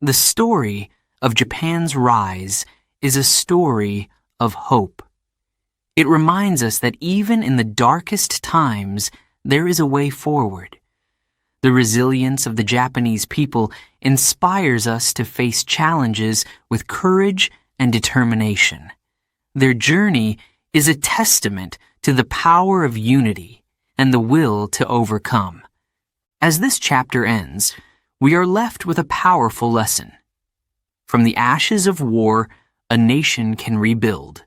The story of Japan's rise is a story of hope. It reminds us that even in the darkest times, there is a way forward. The resilience of the Japanese people inspires us to face challenges with courage and determination. Their journey is a testament to the power of unity and the will to overcome. As this chapter ends, we are left with a powerful lesson. From the ashes of war, a nation can rebuild.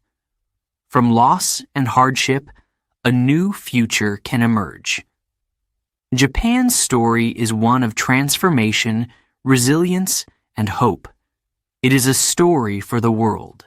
From loss and hardship, a new future can emerge. Japan's story is one of transformation, resilience, and hope. It is a story for the world.